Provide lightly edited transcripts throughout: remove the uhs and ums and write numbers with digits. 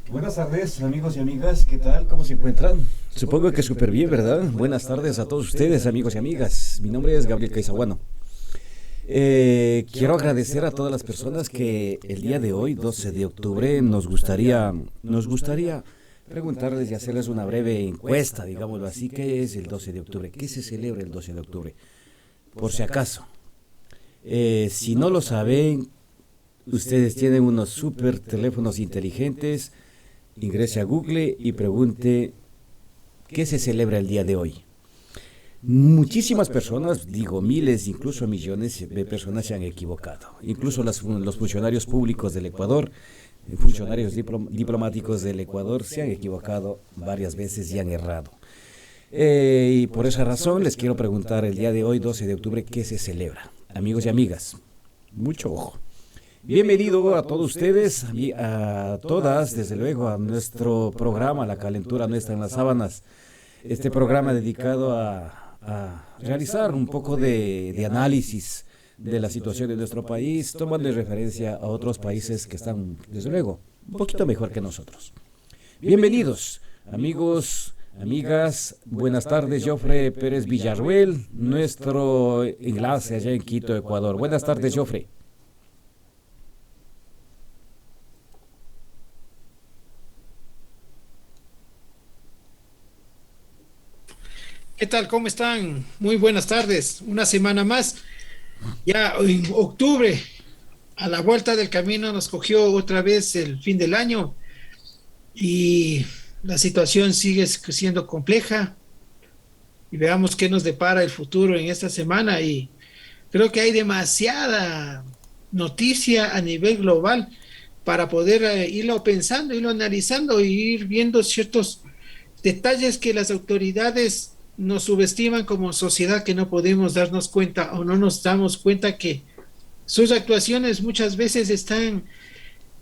Buenas tardes, amigos y amigas, ¿qué tal? ¿Cómo se encuentran? Supongo que súper bien, ¿verdad? Buenas tardes a todos ustedes, amigos y amigas. Mi nombre es Gabriel Caizahuano. Quiero agradecer a todas las personas que el día de hoy, 12 de octubre, nos gustaría preguntarles y hacerles una breve encuesta, digámoslo así. ¿Qué es el 12 de octubre? ¿Qué se celebra el 12 de octubre? Por si acaso, si no lo saben, ustedes tienen unos super teléfonos inteligentes. Ingrese a Google y pregunte qué se celebra el día de hoy. Muchísimas personas, digo miles, incluso millones de personas se han equivocado. Incluso los funcionarios públicos del Ecuador, funcionarios diplomáticos del Ecuador se han equivocado varias veces y han errado. Y por esa razón les quiero preguntar el día de hoy, 12 de octubre, ¿qué se celebra? Amigos y amigas, mucho ojo. Bienvenido a todos ustedes y a todas, desde luego, a nuestro programa, La Calentura Nuestra en las Sábanas. Este programa dedicado a realizar un poco de análisis de la situación de nuestro país, tomando referencia a otros países que están, desde luego, un poquito mejor que nosotros. Bienvenidos, amigos, amigas. Buenas tardes, Jofre Pérez Villarruel, nuestro enlace allá en Quito, Ecuador. Buenas tardes, Jofre. ¿Qué tal? ¿Cómo están? Muy buenas tardes. Una semana más. Ya en octubre, a la vuelta del camino, nos cogió otra vez el fin del año y la situación sigue siendo compleja. Y veamos qué nos depara el futuro en esta semana. Y creo que hay demasiada noticia a nivel global para poder irlo pensando, irlo analizando e ir viendo ciertos detalles que las autoridades nos subestiman como sociedad, que no podemos darnos cuenta o no nos damos cuenta que sus actuaciones muchas veces están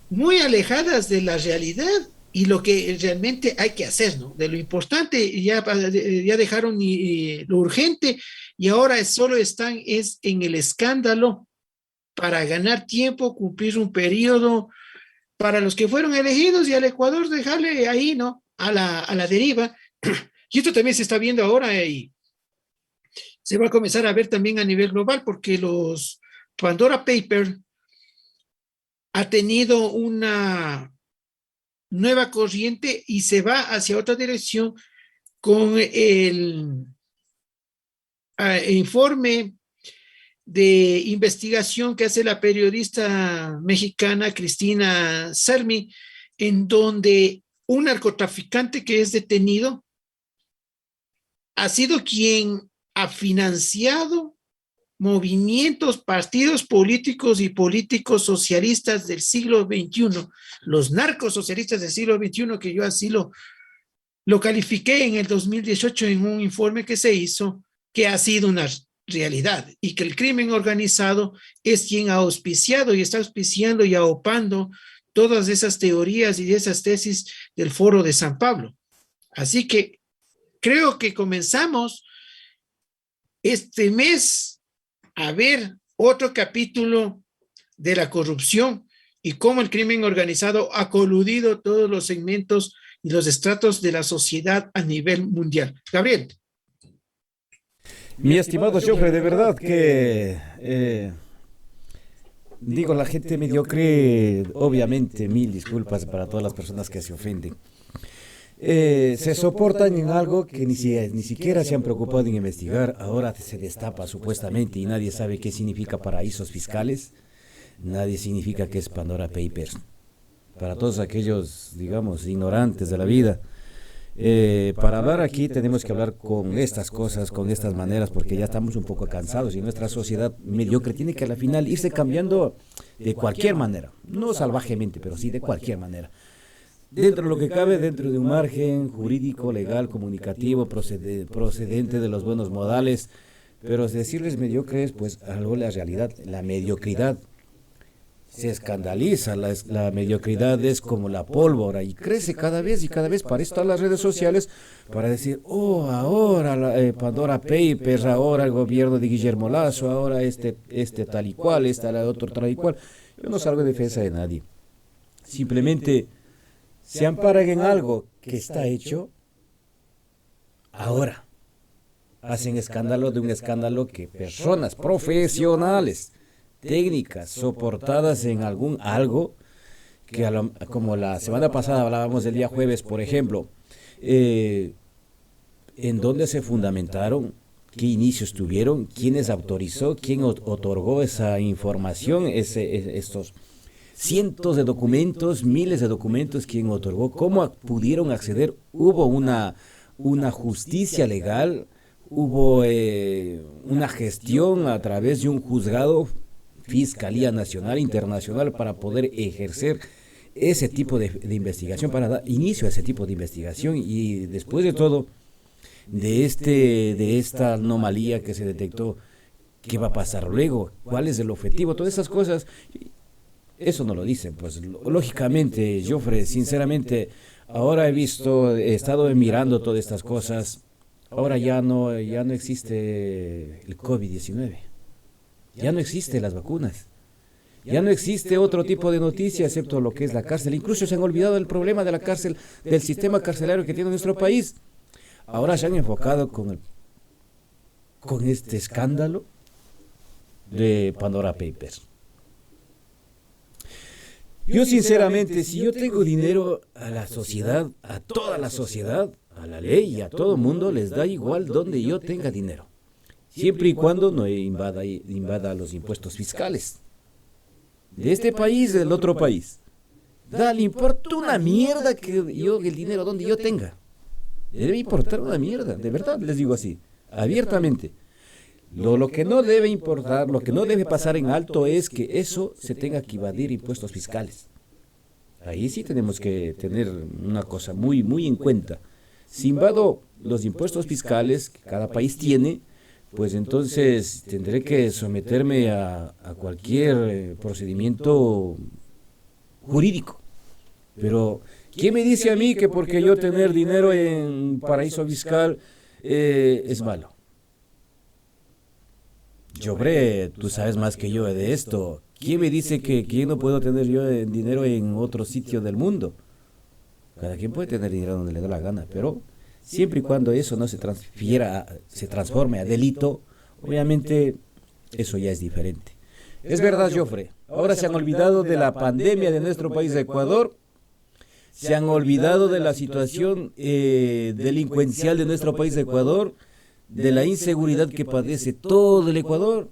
muy alejadas de la realidad y lo que realmente hay que hacer, ¿no? De lo importante ya dejaron lo urgente y ahora solo están es en el escándalo para ganar tiempo, cumplir un periodo para los que fueron elegidos y al Ecuador dejarle ahí, ¿no? A la deriva. Y esto también se está viendo ahora y se va a comenzar a ver también a nivel global porque los Pandora Papers ha tenido una nueva corriente y se va hacia otra dirección con el informe de investigación que hace la periodista mexicana Cristina Sermi, en donde un narcotraficante que es detenido ha sido quien ha financiado movimientos, partidos políticos y políticos socialistas del siglo XXI, los narcosocialistas del siglo XXI, que yo así lo califiqué en el 2018 en un informe que se hizo, que ha sido una realidad y que el crimen organizado es quien ha auspiciado y está auspiciando y aupando todas esas teorías y esas tesis del Foro de San Pablo. Así que creo que comenzamos este mes a ver otro capítulo de la corrupción y cómo el crimen organizado ha coludido todos los segmentos y los estratos de la sociedad a nivel mundial. Gabriel. Mi estimado Jofre, de verdad que, digo, la gente mediocre, obviamente, mil disculpas para todas las personas que se ofenden. Se soportan en algo que ni siquiera se han preocupado en investigar. Ahora se destapa supuestamente y nadie sabe qué significa paraísos fiscales. Nadie significa que es Pandora Papers. Para todos aquellos, digamos, ignorantes de la vida. Para hablar aquí tenemos que hablar con estas cosas, con estas maneras, porque ya estamos un poco cansados y nuestra sociedad mediocre tiene que a la final irse cambiando de cualquier manera. No salvajemente, pero sí de cualquier manera. Dentro de lo que cabe, dentro de un margen jurídico, legal, comunicativo, procedente de los buenos modales, pero decirles mediocres, pues algo la realidad, la mediocridad se escandaliza, la mediocridad es como la pólvora y crece cada vez y cada vez. Para esto están las redes sociales, para decir, oh, ahora Pandora Papers, ahora el gobierno de Guillermo Lasso, ahora este tal y cual, la otro tal y cual. Yo no salgo en defensa de nadie, simplemente se amparan en algo que está hecho ahora. Hacen escándalo de un escándalo que personas profesionales, técnicas, soportadas en algo, que como la semana pasada hablábamos del día jueves, por ejemplo, en dónde se fundamentaron, qué inicios tuvieron, quiénes autorizó, quién otorgó esa información, estos cientos de documentos, miles de documentos, quién otorgó, cómo pudieron acceder, hubo una justicia legal, hubo una gestión a través de un juzgado, Fiscalía Nacional, Internacional, para poder ejercer ese tipo de investigación, para dar inicio a ese tipo de investigación. Y después de todo, de esta anomalía que se detectó, ¿qué va a pasar luego? ¿Cuál es el objetivo? Todas esas cosas, eso no lo dicen. Pues lógicamente, Jofre, sinceramente, ahora he estado mirando todas estas cosas. Ahora ya no existe el COVID-19. Ya no existen las vacunas. Ya no existe otro tipo de noticia excepto lo que es la cárcel. Incluso se han olvidado del problema de la cárcel, del sistema carcelario que tiene nuestro país. Ahora se han enfocado con este escándalo de Pandora Papers. Yo sinceramente, si yo tengo dinero, a la sociedad, a toda la sociedad, a la ley y a todo el mundo les da igual donde yo tenga dinero, siempre y cuando no invada los impuestos fiscales de este país, del otro país. Le importa una mierda que el dinero donde yo tenga. Le debe importar una mierda, de verdad les digo así, abiertamente. Lo que no debe importar, lo que no debe pasar en alto es que eso se tenga que evadir impuestos fiscales. Ahí sí tenemos que tener una cosa muy, muy en cuenta. Si invado los impuestos fiscales que cada país tiene, pues entonces tendré que someterme a cualquier procedimiento jurídico. Pero, ¿quién me dice a mí que porque yo tener dinero en paraíso fiscal es malo? Jobre, tú sabes más que yo de esto. ¿Quién me dice que no puedo tener yo dinero en otro sitio del mundo? Cada quien puede tener dinero donde le da la gana, pero siempre y cuando eso no se transforme a delito, obviamente eso ya es diferente. Es verdad, Jofre. Ahora se han olvidado de la pandemia de nuestro país, Ecuador. Se han olvidado de la situación delincuencial de nuestro país, Ecuador, de la inseguridad que padece todo el Ecuador.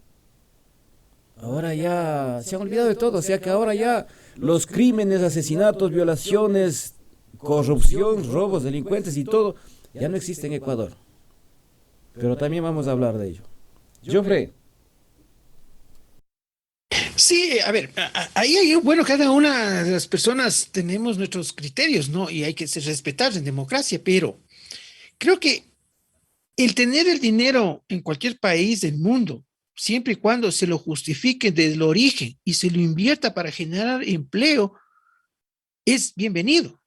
Ahora ya se han olvidado de todo, o sea que ahora ya los crímenes, asesinatos, violaciones, corrupción, robos, delincuentes y todo, ya no existe en Ecuador. Pero también vamos a hablar de ello. Jofre. Sí, a ver, ahí, bueno, cada una de las personas tenemos nuestros criterios, ¿no? Y hay que respetar en democracia, pero creo que el tener el dinero en cualquier país del mundo, siempre y cuando se lo justifique desde el origen y se lo invierta para generar empleo, es bienvenido.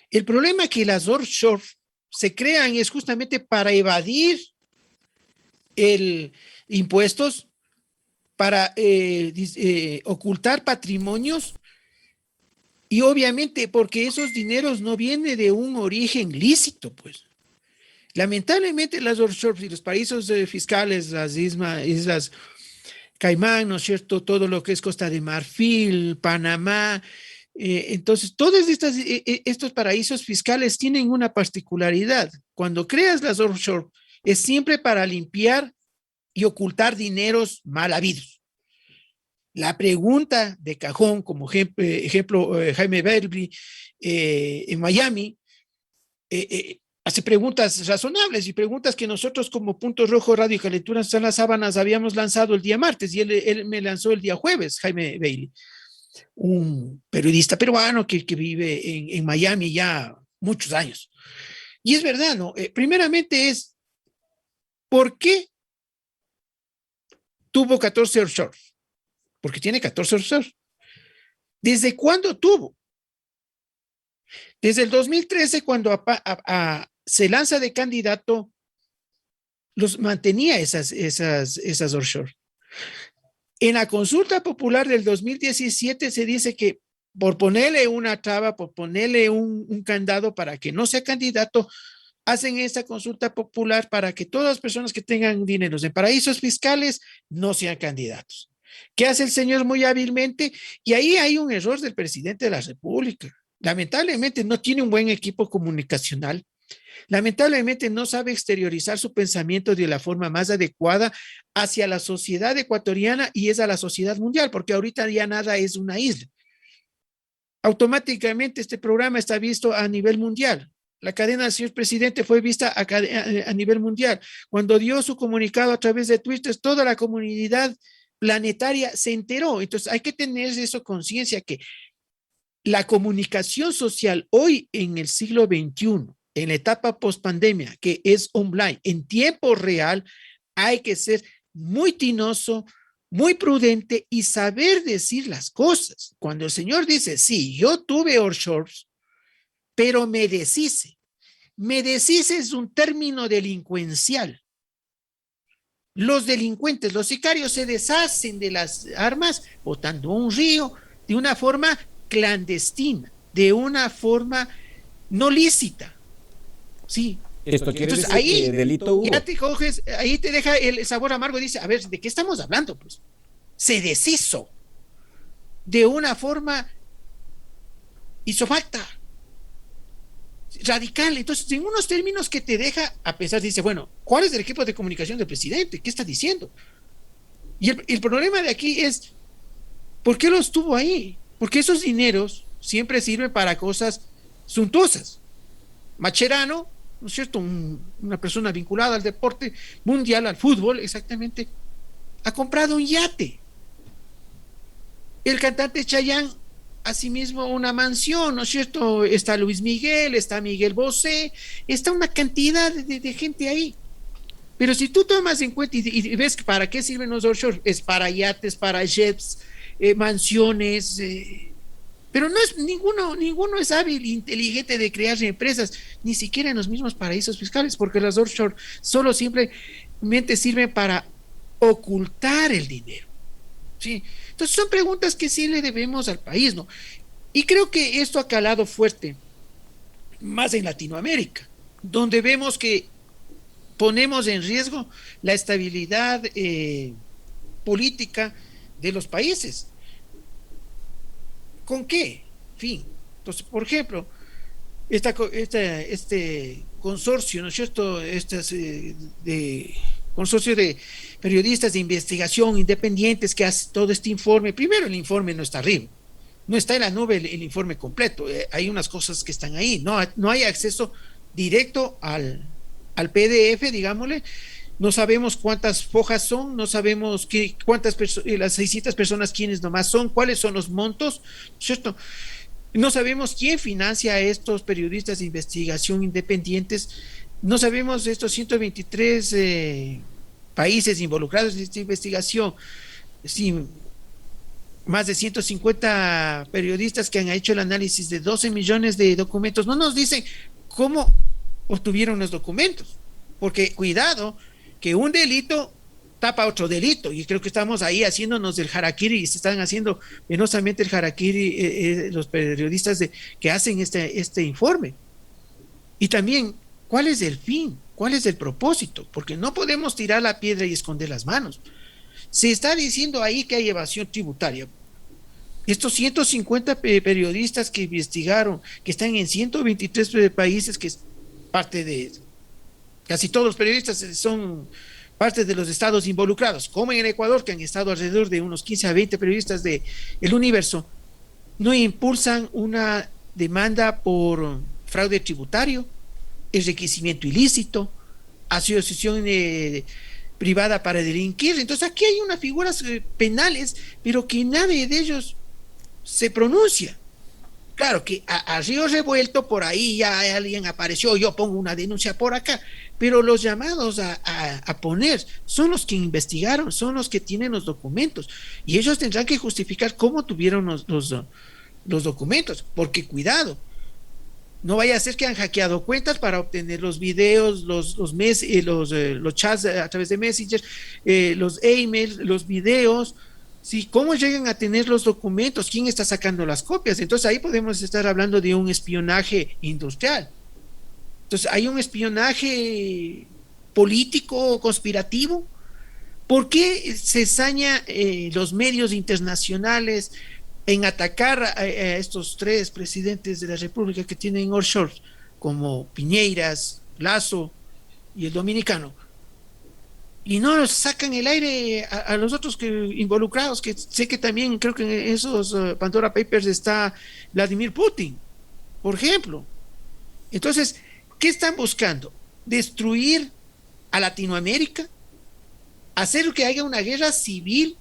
El problema es que las offshore se crean es justamente para evadir el impuestos, para ocultar patrimonios y obviamente porque esos dineros no vienen de un origen lícito, pues. Lamentablemente las offshore y los paraísos fiscales, las islas Caimán, ¿no es cierto? Todo lo que es Costa de Marfil, Panamá. Entonces, todos estos paraísos fiscales tienen una particularidad. Cuando creas las offshore, es siempre para limpiar y ocultar dineros mal habidos. La pregunta de cajón, como ejemplo Jaime Berry en Miami, hace preguntas razonables y preguntas que nosotros como Punto Rojo Radio y Calenturas en las Sábanas habíamos lanzado el día martes y él me lanzó el día jueves, Jaime Bailey, un periodista peruano que vive en Miami ya muchos años. Y es verdad, ¿no? Primeramente es, ¿por qué tuvo 14 offshore? Porque tiene 14 offshore. ¿Desde cuándo tuvo? Desde el 2013, cuando se lanza de candidato, los mantenía esas offshore. En la consulta popular del 2017 se dice que por ponerle una traba, por ponerle un candado para que no sea candidato, hacen esta consulta popular para que todas las personas que tengan dineros en paraísos fiscales no sean candidatos. ¿Qué hace el señor muy hábilmente? Y ahí hay un error del presidente de la República. Lamentablemente no tiene un buen equipo comunicacional. Lamentablemente no sabe exteriorizar su pensamiento de la forma más adecuada hacia la sociedad ecuatoriana y es a la sociedad mundial, porque ahorita ya nada es una isla. Automáticamente este programa está visto a nivel mundial. La cadena del señor presidente fue vista a nivel mundial. Cuando dio su comunicado a través de Twitter, toda la comunidad planetaria se enteró. Entonces hay que tener eso conciencia que la comunicación social hoy en el siglo XXI, en la etapa post-pandemia, que es online, en tiempo real, hay que ser muy tinoso, muy prudente y saber decir las cosas. Cuando el señor dice, sí, yo tuve offshores, pero me deshice. Me deshice es un término delincuencial. Los delincuentes, los sicarios se deshacen de las armas botando un río de una forma clandestina, de una forma no lícita. Sí. Esto quiere Entonces, decir ahí, que delito hubo. Ya te coges, ahí te deja el sabor amargo y dice, a ver, ¿de qué estamos hablando? Pues se deshizo de una forma, hizo falta radical. Entonces, en unos términos que te deja a pensar, dice, bueno, ¿cuál es el equipo de comunicación del presidente? ¿Qué está diciendo? Y el problema de aquí es, ¿por qué los tuvo ahí? Porque esos dineros siempre sirven para cosas suntuosas. Macherano, ¿no es cierto? Una persona vinculada al deporte mundial, al fútbol, exactamente, ha comprado un yate. El cantante Chayanne, asimismo, una mansión, ¿no es cierto? Está Luis Miguel, está Miguel Bosé, está una cantidad de gente ahí. Pero si tú tomas en cuenta y ves para qué sirven los offshore, es para yates, para jets, mansiones, pero no es ninguno es hábil, inteligente de crear empresas, ni siquiera en los mismos paraísos fiscales, porque las offshore solo simplemente sirven para ocultar el dinero. ¿Sí? Entonces son preguntas que sí le debemos al país, ¿no? Y creo que esto ha calado fuerte, más en Latinoamérica, donde vemos que ponemos en riesgo la estabilidad política de los países. ¿Con qué? En fin. Entonces, por ejemplo, este consorcio, ¿no es cierto? Consorcio de periodistas de investigación independientes que hace todo este informe. Primero, el informe no está arriba, no está en la nube el informe completo. Hay unas cosas que están ahí. No hay acceso directo al PDF, digámosle. No sabemos cuántas hojas son, no sabemos las 600 personas quiénes nomás son, cuáles son los montos, ¿cierto? No sabemos quién financia a estos periodistas de investigación independientes, no sabemos estos 123 países involucrados en esta investigación, sí, más de 150 periodistas que han hecho el análisis de 12 millones de documentos, no nos dicen cómo obtuvieron los documentos, porque cuidado, que un delito tapa otro delito, y creo que estamos ahí haciéndonos el harakiri, y se están haciendo penosamente el harakiri los periodistas que hacen este informe. Y también, ¿cuál es el fin? ¿Cuál es el propósito? Porque no podemos tirar la piedra y esconder las manos. Se está diciendo ahí que hay evasión tributaria. Estos 150 periodistas que investigaron, que están en 123 países, que es parte de casi todos los periodistas son parte de los estados involucrados, como en el Ecuador, que han estado alrededor de unos 15 a 20 periodistas del Universo, no impulsan una demanda por fraude tributario, enriquecimiento ilícito, asociación privada para delinquir. Entonces aquí hay unas figuras penales, pero que nadie de ellos se pronuncia. Claro que a río revuelto por ahí ya alguien apareció, yo pongo una denuncia por acá, pero los llamados a poner son los que investigaron, son los que tienen los documentos, y ellos tendrán que justificar cómo tuvieron los documentos, porque cuidado, no vaya a ser que han hackeado cuentas para obtener los videos, los chats a través de Messenger, los emails, los videos. Sí, ¿cómo llegan a tener los documentos? ¿Quién está sacando las copias? Entonces ahí podemos estar hablando de un espionaje industrial. Entonces hay un espionaje político, conspirativo. ¿Por qué se saña los medios internacionales en atacar a estos tres presidentes de la República que tienen offshore, como Piñeiras, Lazo y el dominicano? Y no los sacan el aire a los otros involucrados, que sé que también creo que en esos Pandora Papers está Vladimir Putin, por ejemplo. Entonces, ¿qué están buscando? Destruir a Latinoamérica, hacer que haya una guerra civil,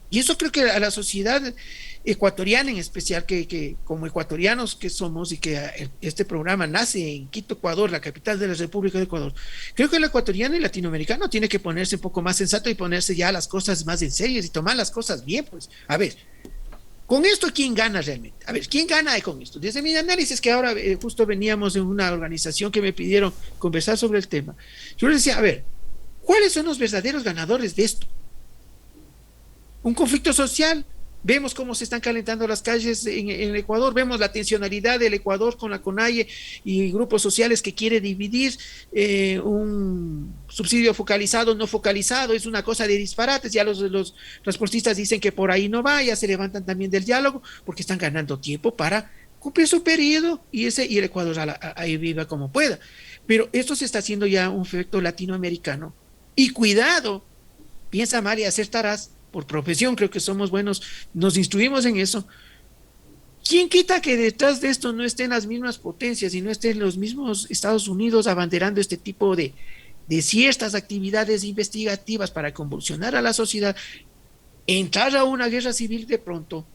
y eso creo que a la sociedad ecuatoriana en especial, que como ecuatorianos que somos, y que este programa nace en Quito, Ecuador, la capital de la República de Ecuador, creo que el ecuatoriano y el latinoamericano tiene que ponerse un poco más sensato y ponerse ya las cosas más en serio y tomar las cosas bien. Pues, a ver, con esto, ¿quién gana realmente? A ver, ¿quién gana con esto? Desde mi análisis, que ahora justo veníamos de una organización que me pidieron conversar sobre el tema, yo les decía, a ver, ¿cuáles son los verdaderos ganadores de esto? Un conflicto social. Vemos cómo se están calentando las calles en Ecuador, vemos la tensionalidad del Ecuador con la CONAIE y grupos sociales que quiere dividir, un subsidio focalizado, no focalizado, es una cosa de disparates. Ya los transportistas dicen que por ahí no va, ya se levantan también del diálogo porque están ganando tiempo para cumplir su periodo y el Ecuador ahí viva como pueda. Pero esto se está haciendo ya un efecto latinoamericano. Y cuidado, piensa mal y acertarás. Por profesión creo que somos buenos, nos instruimos en eso. ¿Quién quita que detrás de esto no estén las mismas potencias y no estén los mismos Estados Unidos abanderando este tipo de ciertas actividades investigativas para convulsionar a la sociedad, entrar a una guerra civil de pronto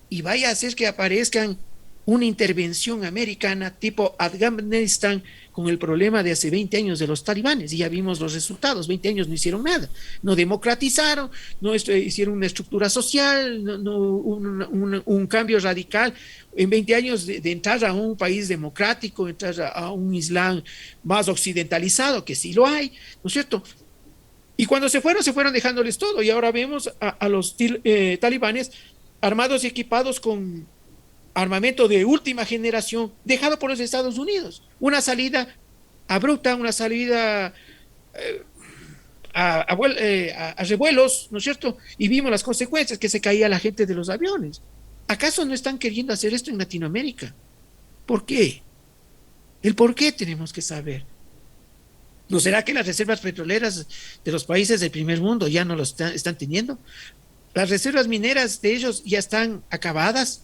y vaya a hacer que aparezcan una intervención americana tipo Afganistán, con el problema de hace 20 años de los talibanes, y ya vimos los resultados. 20 años no hicieron nada, no democratizaron, no hicieron una estructura social, un cambio radical. En 20 años de entrar a un país democrático, entrar a un Islam más occidentalizado, que sí lo hay, ¿no es cierto? Y cuando se fueron dejándoles todo, y ahora vemos a los talibanes armados y equipados con armamento de última generación, dejado por los Estados Unidos. Una salida abrupta, una salida a revuelos, ¿no es cierto? Y vimos las consecuencias, que se caía la gente de los aviones. ¿Acaso no están queriendo hacer esto en Latinoamérica? ¿Por qué? El por qué tenemos que saber. ¿No será que las reservas petroleras de los países del primer mundo ya no lo están teniendo? Las reservas mineras de ellos ya están acabadas.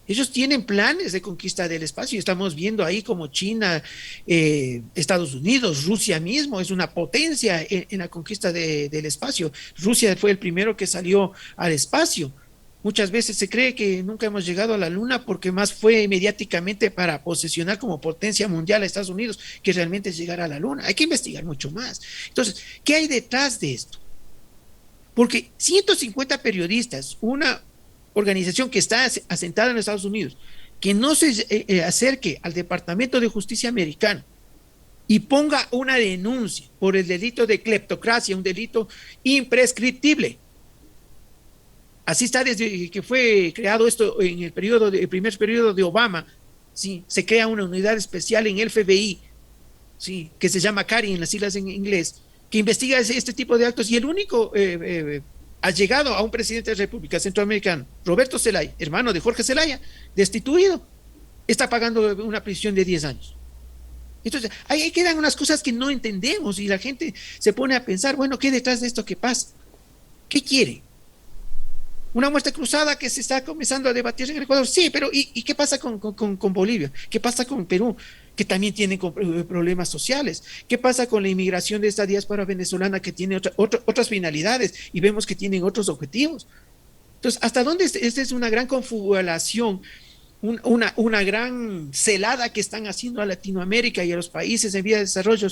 Ellos tienen planes de conquista del espacio, y estamos viendo ahí como China, Estados Unidos, Rusia mismo es una potencia en la conquista del espacio. Rusia fue el primero que salió al espacio. Muchas veces se cree que nunca hemos llegado a la luna porque más fue mediáticamente para posesionar como potencia mundial a Estados Unidos que realmente llegar a la luna. Hay que investigar mucho más. Entonces, ¿qué hay detrás de esto? Porque 150 periodistas, una organización que está asentada en Estados Unidos, que no se acerque al Departamento de Justicia americano y ponga una denuncia por el delito de cleptocracia, un delito imprescriptible. Así está desde que fue creado esto en el primer periodo de Obama. Sí, se crea una unidad especial en el FBI, sí, que se llama CARI en las siglas en inglés, que investiga este tipo de actos, y el único ha llegado a un presidente de la República Centroamericana, Roberto Zelaya, hermano de Jorge Zelaya, destituido, está pagando una prisión de 10 años. Entonces, ahí quedan unas cosas que no entendemos, y la gente se pone a pensar, bueno, ¿qué detrás de esto que pasa? ¿Qué quiere? Una muerte cruzada que se está comenzando a debatir en el Ecuador. Sí, pero ¿y qué pasa con Bolivia? ¿Qué pasa con Perú? Que también tienen problemas sociales. ¿Qué pasa con la inmigración de esta diáspora venezolana que tiene otras finalidades y vemos que tienen otros objetivos? Entonces, ¿hasta dónde esta es una gran confabulación, una gran celada que están haciendo a Latinoamérica y a los países en vías de desarrollo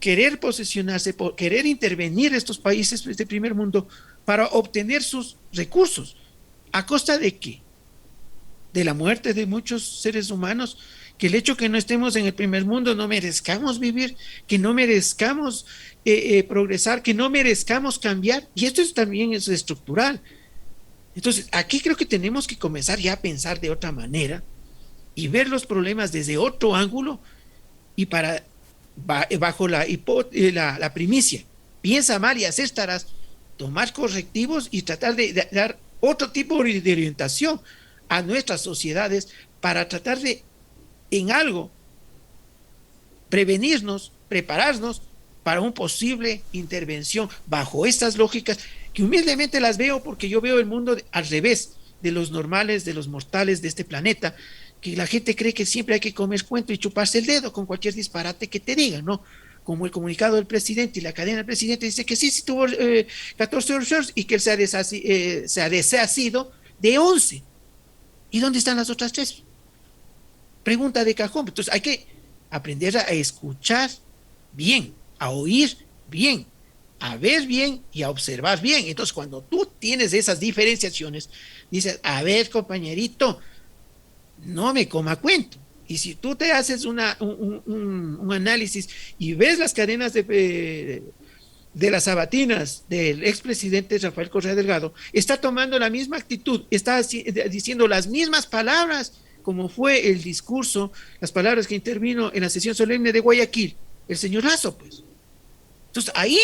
querer posesionarse, por querer intervenir estos países de primer mundo para obtener sus recursos. ¿A costa de qué? De la muerte de muchos seres humanos, que el hecho que no estemos en el primer mundo no merezcamos vivir, que no merezcamos progresar, que no merezcamos cambiar, y esto también es estructural. Entonces, aquí creo que tenemos que comenzar ya a pensar de otra manera y ver los problemas desde otro ángulo y bajo la primicia, piensa mal y acertarás, tomar correctivos y tratar de dar otro tipo de orientación a nuestras sociedades para tratar de, en algo, prevenirnos, prepararnos para una posible intervención bajo estas lógicas que humildemente las veo porque yo veo el mundo al revés de los normales, de los mortales de este planeta, que la gente cree que siempre hay que comer cuento y chuparse el dedo con cualquier disparate que te digan, ¿no? Como el comunicado del presidente y la cadena del presidente dice que sí tuvo 14 horas y que él se ha deshacido de 11. ¿Y dónde están las otras 3? Pregunta de cajón. Entonces hay que aprender a escuchar bien, a oír bien, a ver bien y a observar bien. Entonces cuando tú tienes esas diferenciaciones, dices, a ver, compañerito, no me coma cuento. Y si tú te haces un análisis y ves las cadenas de las sabatinas del expresidente Rafael Correa Delgado, está tomando la misma actitud, está diciendo las mismas palabras como fue el discurso, las palabras que intervino en la sesión solemne de Guayaquil, el señor Lazo, pues. Entonces, ahí,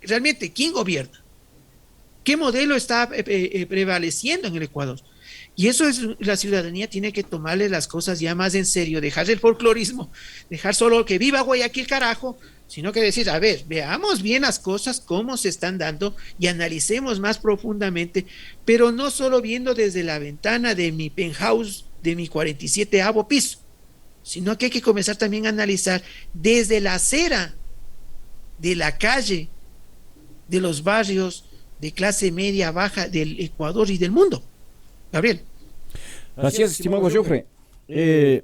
realmente, ¿quién gobierna? ¿Qué modelo está prevaleciendo en el Ecuador? Y eso es, la ciudadanía tiene que tomarle las cosas ya más en serio, dejar el folclorismo, dejar solo que viva Guayaquil, carajo, sino que decir, a ver, veamos bien las cosas, cómo se están dando y analicemos más profundamente, pero no solo viendo desde la ventana de mi penthouse, de mi 47º piso, sino que hay que comenzar también a analizar desde la acera de la calle, de los barrios de clase media baja del Ecuador y del mundo. Gabriel. Así es, estimado Joffre.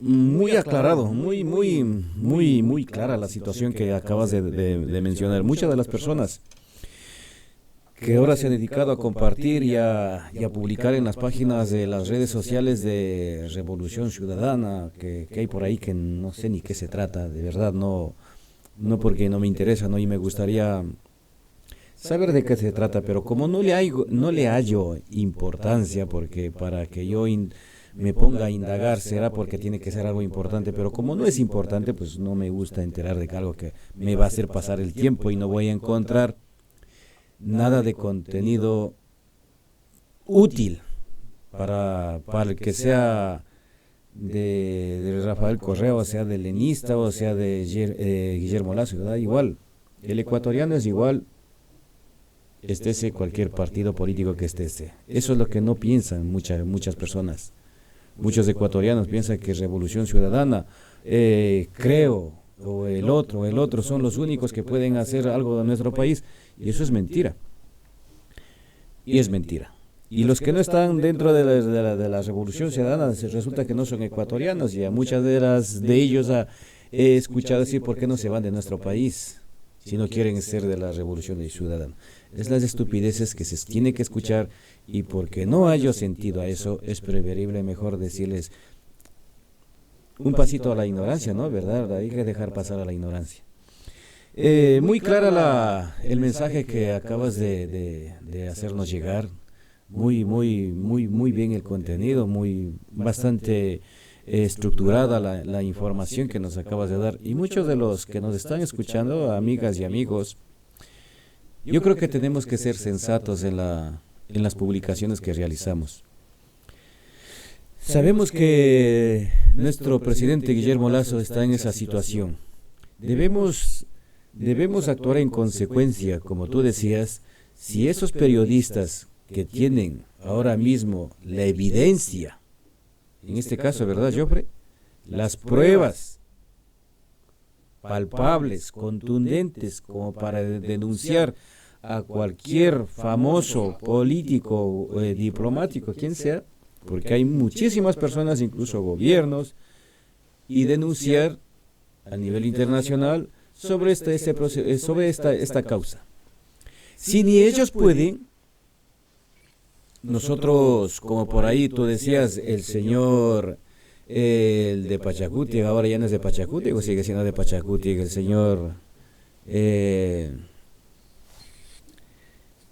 Muy aclarado, muy clara la situación que acabas de mencionar. Muchas de las personas que ahora se han dedicado a compartir y a publicar en las páginas de las redes sociales de Revolución Ciudadana, que hay por ahí que no sé ni qué se trata, de verdad, no porque no me interesa, no, y me gustaría saber de qué se trata, pero como no le hallo importancia, porque para que yo me ponga a indagar será porque tiene que ser algo importante, pero como no es importante, pues no me gusta enterar de algo que me va a hacer pasar el tiempo y no voy a encontrar nada de contenido útil para el que sea de Rafael Correa, o sea de lenista, o sea de Guillermo Lasso, ¿verdad? Igual, el ecuatoriano es igual, estése cualquier partido político que estése. Eso es lo que no piensan muchas personas. Muchos ecuatorianos piensan que Revolución Ciudadana, Creo, o el otro son los únicos que pueden hacer algo de nuestro país, y eso es mentira. Y es mentira. Y los que no están dentro de la Revolución Ciudadana resulta que no son ecuatorianos, y a muchas de ellos he escuchado decir por qué no se van de nuestro país si no quieren ser de la Revolución Ciudadana. Es las estupideces que se tiene que escuchar, y porque no haya sentido a eso, es preferible mejor decirles un pasito a la ignorancia, ¿no? ¿Verdad? Hay que dejar pasar a la ignorancia. Muy clara el mensaje que acabas de hacernos llegar, muy bien el contenido, bastante estructurada la información que nos acabas de dar, y muchos de los que nos están escuchando, amigas y amigos, yo creo que tenemos que ser sensatos en las publicaciones que realizamos. Sabemos que nuestro presidente Guillermo Lasso está en esa situación. Debemos actuar en consecuencia, como tú decías. Si esos periodistas que tienen ahora mismo la evidencia, en este caso, ¿verdad, Joffre? Las pruebas palpables, contundentes, como para denunciar a cualquier famoso político, diplomático, quien sea, porque hay muchísimas personas, incluso gobiernos, y denunciar a nivel internacional sobre sobre esta causa. Si ni ellos pueden, nosotros, como por ahí tú decías, el señor, el de Pachacuti, ahora ya no es de Pachacuti, o sigue siendo de Pachacuti, el señor,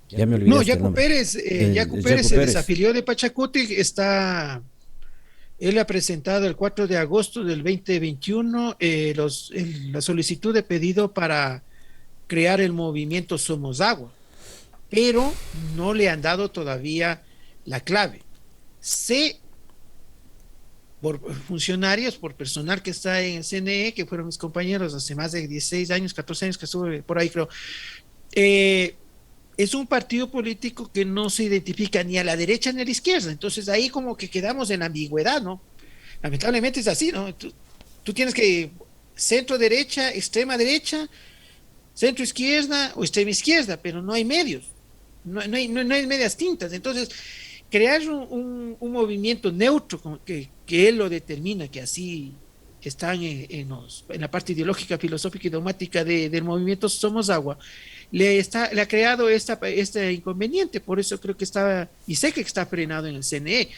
ya me olvidé. No, Yacu Pérez, Yacu Pérez se desafilió de Pachacuti, él ha presentado el 4 de agosto del 2021 la solicitud de pedido para crear el movimiento Somos Agua, pero no le han dado todavía la clave. Sé por funcionarios, por personal que está en el CNE, que fueron mis compañeros hace más de 16 años, 14 años que estuve por ahí, creo. Es un partido político que no se identifica ni a la derecha ni a la izquierda, entonces ahí como que quedamos en la ambigüedad, ¿no? Lamentablemente es así, ¿no? Tú tienes que centro derecha, extrema derecha, centro izquierda o extrema izquierda, pero no hay medios, no hay medias tintas. Entonces, crear un movimiento neutro que él lo determina, que así están en la parte ideológica, filosófica y dogmática del movimiento Somos Agua, le ha creado este inconveniente. Por eso creo que y sé que está frenado en el CNE.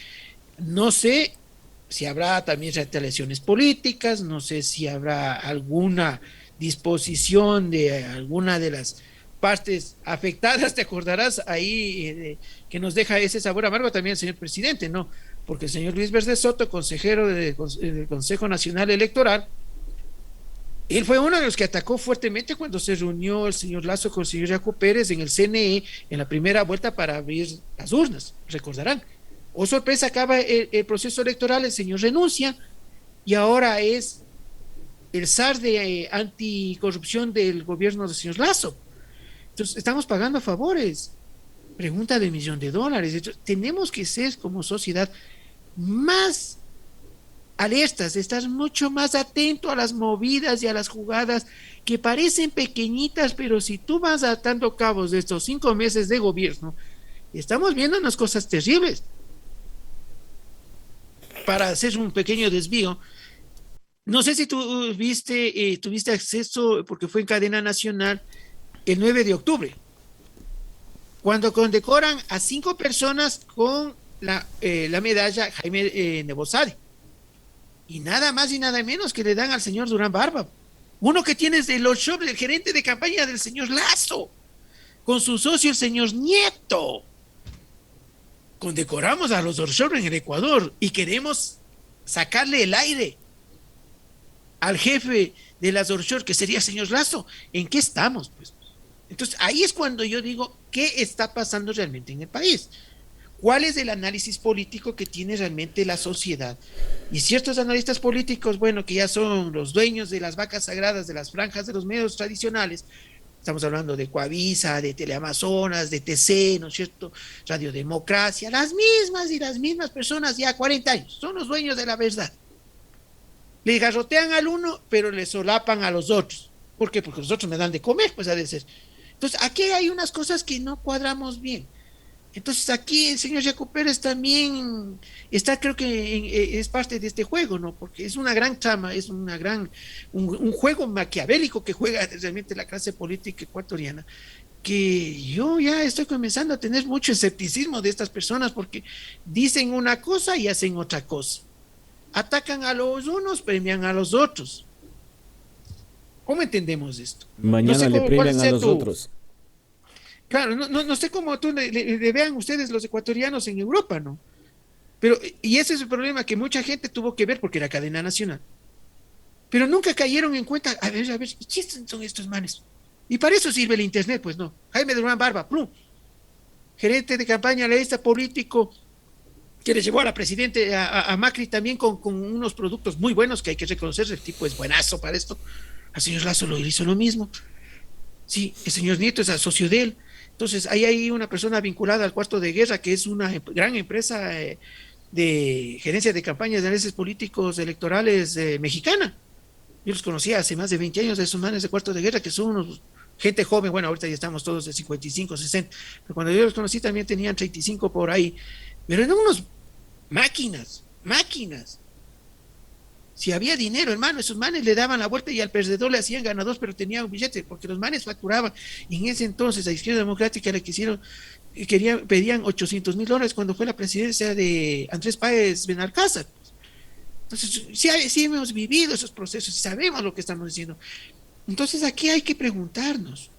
No sé si habrá también retaliaciones políticas, no sé si habrá alguna disposición de alguna de las partes afectadas. Te acordarás ahí que nos deja ese sabor amargo también el señor presidente, ¿no? Porque el señor Luis Verde Soto, consejero del Consejo Nacional Electoral, él fue uno de los que atacó fuertemente cuando se reunió el señor Lasso con el señor Yacu Pérez en el CNE en la primera vuelta para abrir las urnas, recordarán. Oh, sorpresa, acaba el proceso electoral, el señor renuncia y ahora es el zar de anticorrupción del gobierno del señor Lasso. Entonces, estamos pagando favores. Pregunta de $1.000.000. Entonces, tenemos que ser como sociedad más alertas, estar mucho más atento a las movidas y a las jugadas que parecen pequeñitas, pero si tú vas atando cabos de estos 5 meses de gobierno, estamos viendo unas cosas terribles. Para hacer un pequeño desvío, no sé si tú tuviste acceso, porque fue en cadena nacional, el 9 de octubre, cuando condecoran a 5 personas con la medalla Jaime Nebozade. Y nada más y nada menos que le dan al señor Durán Barba, uno que tiene de los shops del gerente de campaña del señor Lasso, con su socio el señor Nieto. Condecoramos a los offshore en el Ecuador y queremos sacarle el aire al jefe de las offshore, que sería el señor Lasso. ¿En qué estamos? Pues, entonces, ahí es cuando yo digo, ¿qué está pasando realmente en el país? ¿Cuál es el análisis político que tiene realmente la sociedad? Y ciertos analistas políticos, bueno, que ya son los dueños de las vacas sagradas de las franjas de los medios tradicionales, estamos hablando de Coavisa, de Teleamazonas, de TC, ¿no es cierto? Radio Democracia, las mismas personas ya 40 años, son los dueños de la verdad. Le garrotean al uno, pero le solapan a los otros. ¿Por qué? Porque los otros me dan de comer, pues ha de ser. Entonces, aquí hay unas cosas que no cuadramos bien. Entonces, aquí el señor Yacu Pérez también está, creo que es parte de este juego, ¿no? Porque es una gran trama, es un juego maquiavélico que juega realmente la clase política ecuatoriana, que yo ya estoy comenzando a tener mucho escepticismo de estas personas, porque dicen una cosa y hacen otra cosa. Atacan a los unos, premian a los otros. ¿Cómo entendemos esto? Mañana le premian a los otros. Claro, no sé cómo le vean ustedes los ecuatorianos en Europa, ¿no? Pero, y ese es el problema, que mucha gente tuvo que ver porque era cadena nacional. Pero nunca cayeron en cuenta, a ver, ¿quiénes son estos manes? Y para eso sirve el internet, pues no. Jaime Durán Barba, plum, gerente de campaña, analista político, que le llevó a la presidente, a Macri también con unos productos muy buenos que hay que reconocer, el tipo es buenazo para esto. Al señor Lasso lo hizo lo mismo. Sí, el señor Nieto es socio de él. Entonces, ahí hay una persona vinculada al Cuarto de Guerra, que es una gran empresa de gerencia de campañas de análisis políticos electorales mexicana. Yo los conocía hace más de 20 años, de esos manes de Cuarto de Guerra, que son unos gente joven. Bueno, ahorita ya estamos todos de 55, 60, pero cuando yo los conocí también tenían 35 por ahí, pero eran unos máquinas. Si había dinero, hermano, esos manes le daban la vuelta y al perdedor le hacían ganador, pero tenían billetes, porque los manes facturaban. Y en ese entonces, a Izquierda Democrática le pedían $800,000 cuando fue la presidencia de Andrés Páez Benalcázar. Entonces, sí hemos vivido esos procesos y sabemos lo que estamos diciendo. Entonces, aquí hay que preguntarnos,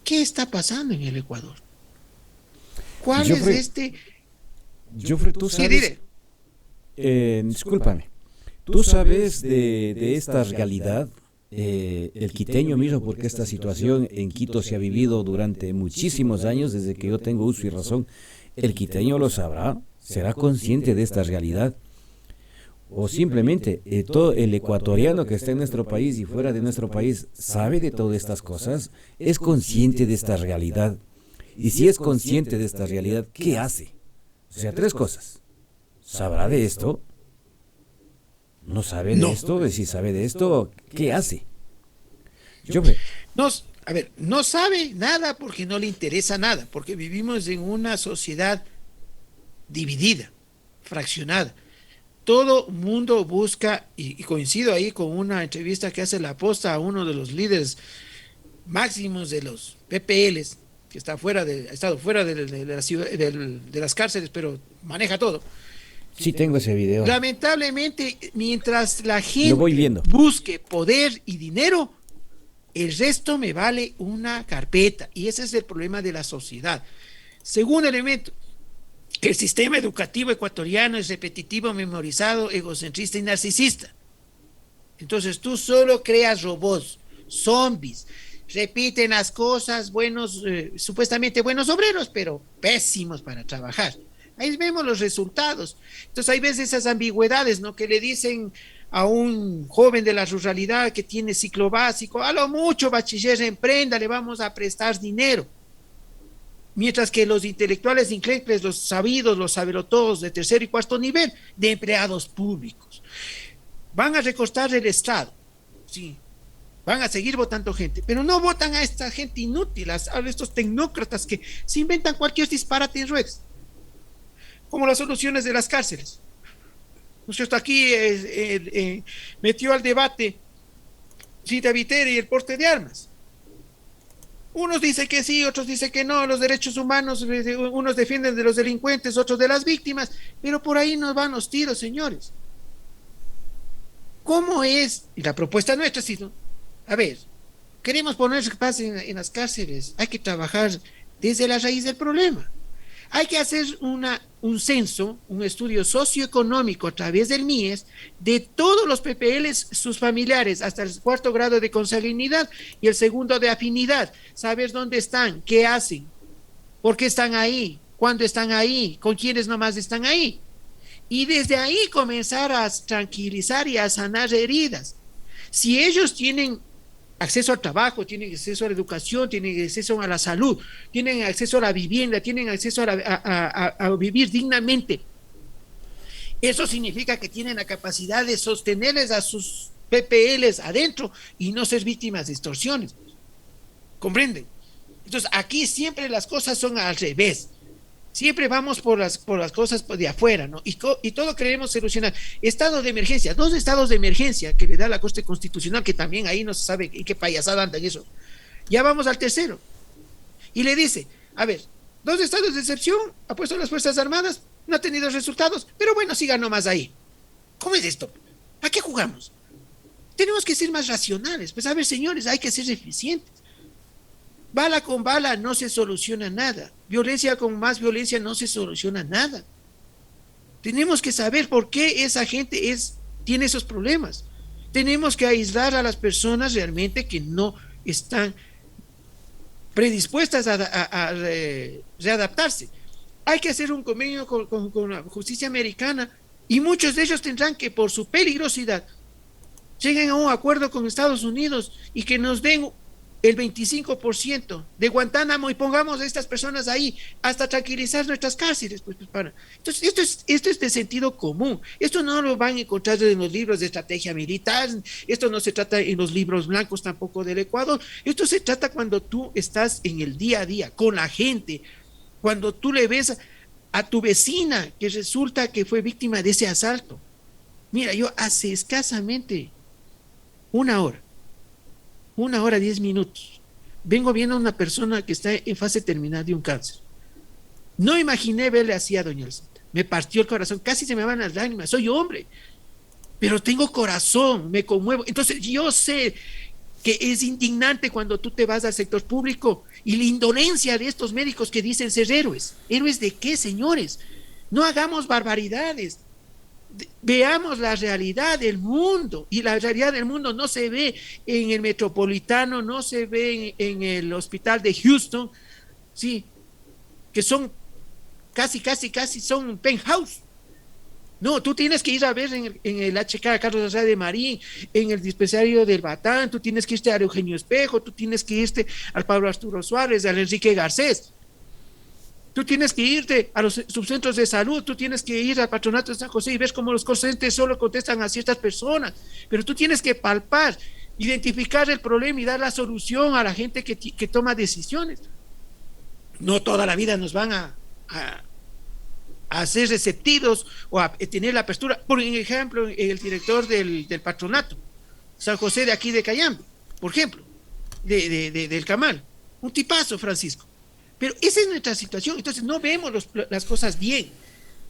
¿qué está pasando en el Ecuador? ¿Cuál es este? Jofre, tú sabes, discúlpame, tú sabes de esta realidad, el quiteño mismo, porque esta situación en Quito se ha vivido durante muchísimos años, desde que yo tengo uso y razón. El quiteño lo sabrá, será consciente de esta realidad. O simplemente todo el ecuatoriano que está en nuestro país y fuera de nuestro país sabe de todas estas cosas, es consciente de esta realidad. Y si es consciente de esta realidad, ¿qué hace? O sea, tres cosas. ¿Sabrá de esto? ¿No sabe de esto? Si sabe de esto, ¿qué hace? No sabe nada porque no le interesa nada, porque vivimos en una sociedad dividida, fraccionada. Todo mundo busca, y coincido ahí con una entrevista que hace La Posta a uno de los líderes máximos de los PPLs, que está ha estado fuera de la ciudad, de las cárceles, pero maneja todo. Sí, tengo ese video. Lamentablemente, mientras la gente busque poder y dinero, el resto me vale una carpeta. Y ese es el problema de la sociedad. Segundo elemento, que el sistema educativo ecuatoriano es repetitivo, memorizado, egocentrista y narcisista. Entonces tú solo creas robots, zombies, repiten las cosas, supuestamente buenos obreros, pero pésimos para trabajar. Ahí vemos los resultados. Entonces hay veces esas ambigüedades, ¿no? Que le dicen a un joven de la ruralidad que tiene ciclo básico, a lo mucho bachiller emprenda, le vamos a prestar dinero. Mientras que los intelectuales increíbles, los sabidos, los sabelotodos de tercer y cuarto nivel, de empleados públicos, van a recortar el Estado, sí, van a seguir votando gente, pero no votan a esta gente inútil, a estos tecnócratas que se inventan cualquier disparate en redes, como las soluciones de las cárceles. Nosotros aquí metió al debate Cita Viteri y el porte de armas. Unos dicen que sí, otros dicen que no, los derechos humanos, unos defienden de los delincuentes, otros de las víctimas, pero por ahí nos van los tiros, señores. ¿Cómo es? Y la propuesta nuestra ha sido, a ver, queremos poner paz en las cárceles, hay que trabajar desde la raíz del problema. Hay que hacer un censo, un estudio socioeconómico a través del MIES de todos los PPLs, sus familiares, hasta el 4º grado de consanguinidad y el 2º de afinidad. Saber dónde están, qué hacen, por qué están ahí, cuándo están ahí, con quiénes nomás están ahí. Y desde ahí comenzar a tranquilizar y a sanar heridas. Si ellos tienen acceso al trabajo, tienen acceso a la educación, tienen acceso a la salud, tienen acceso a la vivienda, tienen acceso a vivir dignamente. Eso significa que tienen la capacidad de sostenerles a sus PPLs adentro y no ser víctimas de extorsiones. ¿Comprenden? Entonces, aquí siempre las cosas son al revés. Siempre vamos por las cosas de afuera, ¿no? Y todo queremos solucionar. Estado de emergencia, 2 estados de emergencia que le da la Corte Constitucional, que también ahí no se sabe qué payasada anda en eso. Ya vamos al tercero. Y le dice, a ver, 2 estados de excepción, ha puesto las Fuerzas Armadas, no ha tenido resultados, pero bueno, sigan nomás ahí. ¿Cómo es esto? ¿A qué jugamos? Tenemos que ser más racionales. Pues a ver, señores, hay que ser eficientes. Bala con bala no se soluciona nada. Violencia con más violencia no se soluciona nada. Tenemos que saber por qué esa gente tiene esos problemas. Tenemos que aislar a las personas realmente que no están predispuestas a readaptarse. Hay que hacer un convenio con la justicia americana y muchos de ellos tendrán que, por su peligrosidad, lleguen a un acuerdo con Estados Unidos y que nos den el 25% de Guantánamo y pongamos a estas personas ahí hasta tranquilizar nuestras cárceles. Entonces, esto es de sentido común. Esto no lo van a encontrar en los libros de estrategia militar, esto no se trata en los libros blancos tampoco del Ecuador. Esto se trata cuando tú estás en el día a día con la gente, cuando tú le ves a tu vecina que resulta que fue víctima de ese asalto. Mira, yo hace escasamente una hora, 1 hora 10 minutos, vengo viendo a una persona que está en fase terminal de un cáncer. No imaginé verle así a doña Elzita. Me partió el corazón, casi se me van las lágrimas. Soy hombre, pero tengo corazón, me conmuevo. Entonces yo sé que es indignante cuando tú te vas al sector público y la indolencia de estos médicos que dicen ser héroes. ¿Héroes de qué, señores? No hagamos barbaridades. Veamos la realidad del mundo, y la realidad del mundo no se ve en el Metropolitano, no se ve en el hospital de Houston, sí, que son casi son penthouse. No, tú tienes que ir a ver en el HK Carlos Azar de Marín, en el dispensario del Batán, tú tienes que irte al Eugenio Espejo, tú tienes que irte al Pablo Arturo Suárez, al Enrique Garcés, tú tienes que irte a los subcentros de salud, tú tienes que ir al Patronato de San José y ves cómo los call solo contestan a ciertas personas, pero tú tienes que palpar, identificar el problema y dar la solución a la gente que toma decisiones. No toda la vida nos van a ser receptivos o a tener la apertura. Por ejemplo, el director del patronato San José de aquí de Cayambe, por ejemplo, del Camal, un tipazo, Francisco. Pero esa es nuestra situación. Entonces no vemos las cosas bien.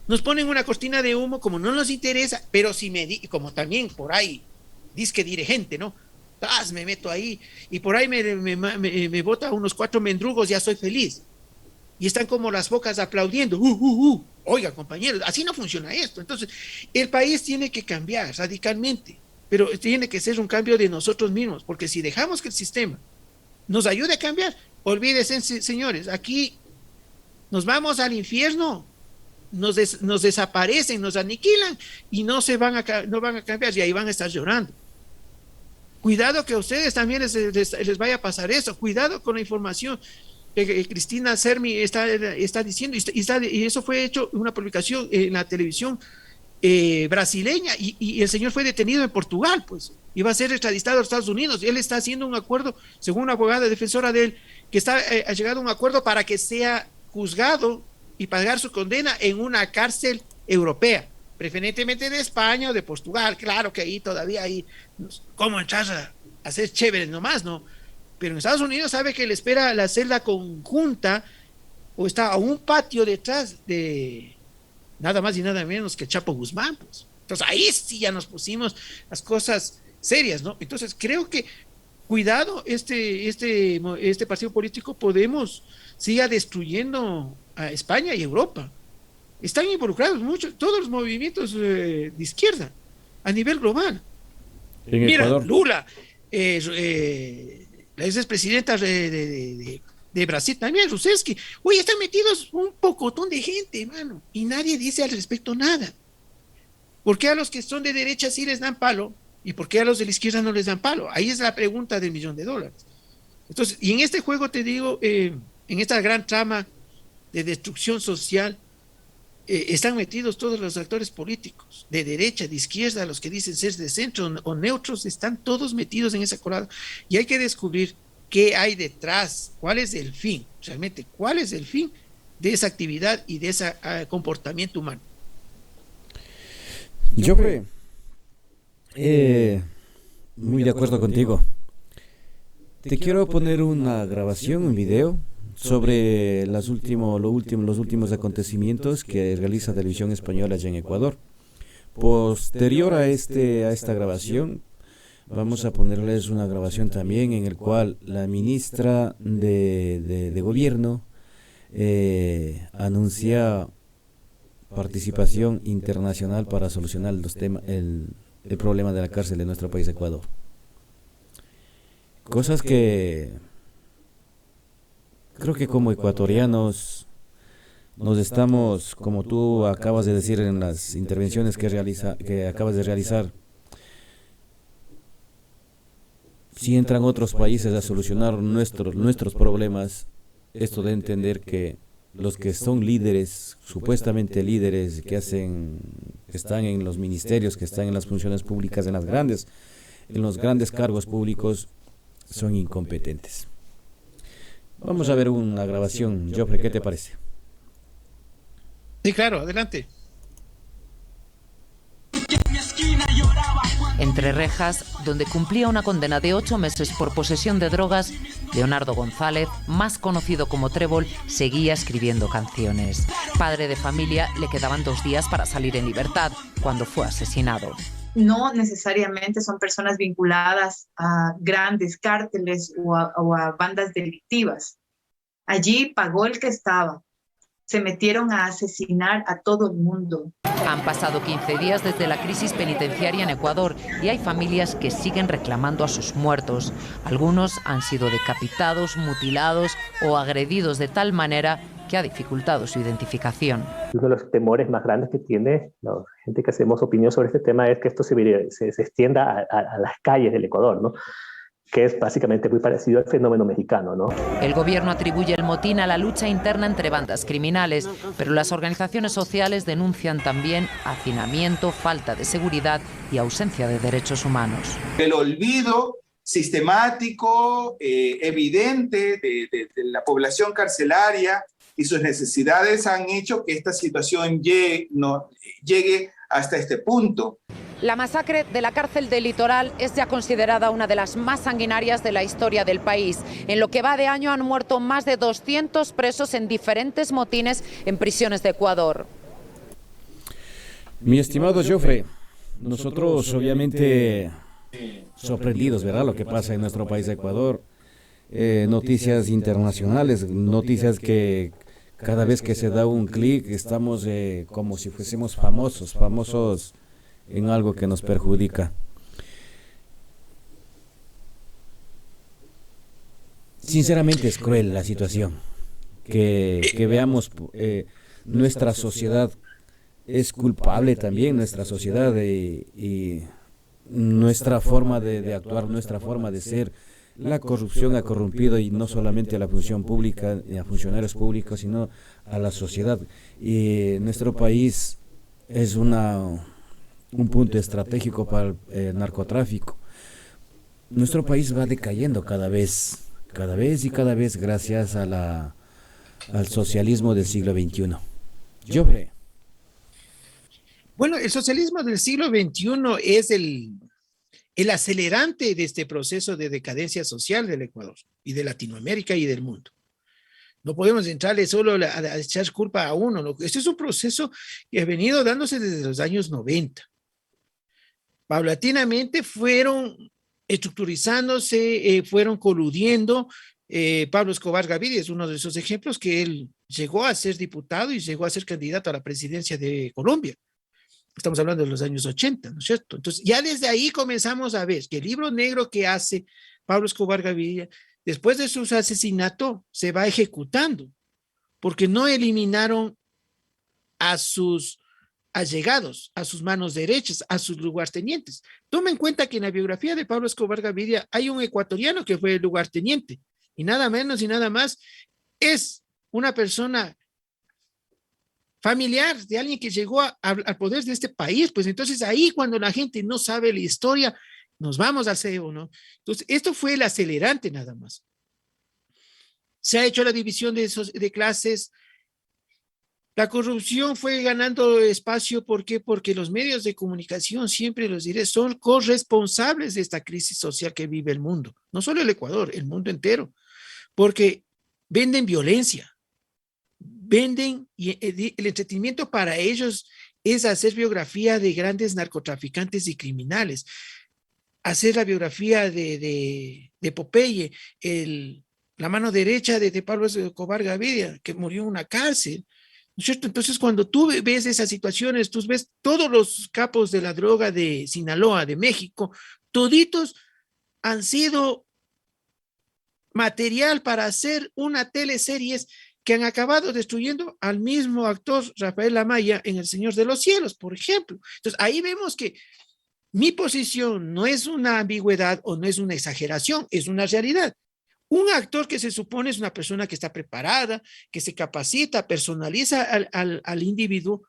Nos ponen una cortina de humo como no nos interesa, pero si como también por ahí disque dirigente, ¿no? Me meto ahí y por ahí me bota unos 4 mendrugos, ya soy feliz. Y están como las focas aplaudiendo. Oiga, compañeros, así no funciona esto. Entonces, el país tiene que cambiar radicalmente, pero tiene que ser un cambio de nosotros mismos, porque si dejamos que el sistema nos ayude a cambiar, olvídense, señores, aquí nos vamos al infierno, nos desaparecen, nos aniquilan y no van a cambiar, y ahí van a estar llorando. Cuidado que a ustedes también les vaya a pasar eso, cuidado con la información. Cristina Sermi está diciendo, y eso fue hecho una publicación en la televisión brasileña, y el señor fue detenido en Portugal, pues iba a ser extraditado a los Estados Unidos. Él está haciendo un acuerdo, según una abogada defensora de él, que ha llegado a un acuerdo para que sea juzgado y pagar su condena en una cárcel europea, preferentemente de España o de Portugal. Claro que ahí todavía ¿cómo entrar a ser chéveres nomás, no? Pero en Estados Unidos sabe que le espera la celda conjunta, o está a un patio detrás de nada más y nada menos que Chapo Guzmán, pues. Entonces ahí sí ya nos pusimos las cosas serias, ¿no? Entonces creo que cuidado, este partido político Podemos siga destruyendo a España y Europa. Están involucrados todos los movimientos de izquierda a nivel global. Mira, Ecuador. Lula, la expresidenta de Brasil también, Ruseski, oye, están metidos un pocotón de gente, hermano, y nadie dice al respecto nada. ¿Por qué a los que son de derecha sí les dan palo y por qué a los de la izquierda no les dan palo? Ahí es la pregunta del $1.000.000. Entonces, y en este juego te digo, en esta gran trama de destrucción social, están metidos todos los actores políticos, de derecha, de izquierda, los que dicen ser de centro o neutros, están todos metidos en esa colada, y hay que descubrir qué hay detrás, cuál es el fin, realmente, cuál es el fin de esa actividad y de ese comportamiento humano. Yo muy de acuerdo contigo. Te quiero poner una grabación, un video sobre los últimos acontecimientos que realiza Televisión Española allá en Ecuador. Posterior a esta grabación, vamos a ponerles una grabación también en el cual la ministra de Gobierno anuncia participación internacional para solucionar el problema de la cárcel de nuestro país, Ecuador. Cosas que creo que como ecuatorianos nos estamos, como tú acabas de decir en las intervenciones que acabas de realizar, si entran otros países a solucionar nuestros problemas, esto de entender que los que son líderes, supuestamente líderes, que están en los ministerios, que están en las funciones públicas, en los grandes cargos públicos, son incompetentes. Vamos a ver una grabación. Joffre, ¿qué te parece? Sí, claro, adelante. En mi esquina Entre rejas, donde cumplía una condena de 8 meses por posesión de drogas, Leonardo González, más conocido como Trébol, seguía escribiendo canciones. Padre de familia, le quedaban 2 días para salir en libertad, cuando fue asesinado. No necesariamente son personas vinculadas a grandes cárteles o a bandas delictivas. Allí pagó el que estaba. Se metieron a asesinar a todo el mundo. Han pasado 15 días desde la crisis penitenciaria en Ecuador y hay familias que siguen reclamando a sus muertos. Algunos han sido decapitados, mutilados o agredidos de tal manera que ha dificultado su identificación. Uno de los temores más grandes que tiene la gente que hacemos opinión sobre este tema es que esto se extienda a las calles del Ecuador, ¿no? Que es básicamente muy parecido al fenómeno mexicano, ¿no? El gobierno atribuye el motín a la lucha interna entre bandas criminales, pero las organizaciones sociales denuncian también hacinamiento, falta de seguridad y ausencia de derechos humanos. El olvido sistemático, evidente de la población carcelaria y sus necesidades han hecho que esta situación llegue hasta este punto. La masacre de la cárcel del Litoral es ya considerada una de las más sanguinarias de la historia del país. En lo que va de año han muerto más de 200 presos en diferentes motines en prisiones de Ecuador. Mi estimado Joffre, nosotros obviamente sorprendidos, ¿verdad?, lo que pasa en nuestro país de Ecuador. Noticias internacionales, noticias que cada vez que se da un clic estamos como si fuésemos famosos en algo que nos perjudica. Sinceramente es cruel la situación, que veamos nuestra sociedad es culpable también, nuestra sociedad y nuestra forma de actuar, nuestra forma de ser. La corrupción ha corrompido y no solamente a la función pública y a funcionarios públicos, sino a la sociedad. Y nuestro país es un punto estratégico para el narcotráfico. Nuestro país va decayendo cada vez gracias a al socialismo del siglo XXI. Joffre. Bueno, el socialismo del siglo XXI es el acelerante de este proceso de decadencia social del Ecuador y de Latinoamérica y del mundo. No podemos entrarle solo a echar culpa a uno. Este es un proceso que ha venido dándose desde los años 90. Paulatinamente fueron estructurizándose, fueron coludiendo. Pablo Escobar Gaviria es uno de esos ejemplos, que él llegó a ser diputado y llegó a ser candidato a la presidencia de Colombia. Estamos hablando de los años 80, ¿no es cierto? Entonces, ya desde ahí comenzamos a ver que el libro negro que hace Pablo Escobar Gaviria, después de su asesinato, se va ejecutando, porque no eliminaron a sus allegados, a sus manos derechas, a sus lugartenientes. Toma en cuenta que en la biografía de Pablo Escobar Gaviria hay un ecuatoriano que fue el lugarteniente, y nada menos y nada más, es una persona familiar de alguien que llegó al poder de este país. Pues entonces ahí, cuando la gente no sabe la historia, nos vamos al cebo, ¿no? Entonces esto fue el acelerante nada más. Se ha hecho la división de clases. La corrupción fue ganando espacio. ¿Por qué? Porque los medios de comunicación, siempre los diré, son corresponsables de esta crisis social que vive el mundo. No solo el Ecuador, el mundo entero. Porque venden violencia. Venden, y el entretenimiento para ellos es hacer biografía de grandes narcotraficantes y criminales, hacer la biografía de Popeye, la mano derecha de Pablo Escobar Gaviria, que murió en una cárcel, ¿no es cierto? Entonces, cuando tú ves esas situaciones, tú ves todos los capos de la droga de Sinaloa, de México, toditos han sido material para hacer una teleserie que han acabado destruyendo al mismo actor Rafael Amaya en El Señor de los Cielos, por ejemplo. Entonces, ahí vemos que mi posición no es una ambigüedad o no es una exageración, es una realidad. Un actor que se supone es una persona que está preparada, que se capacita, personaliza al individuo,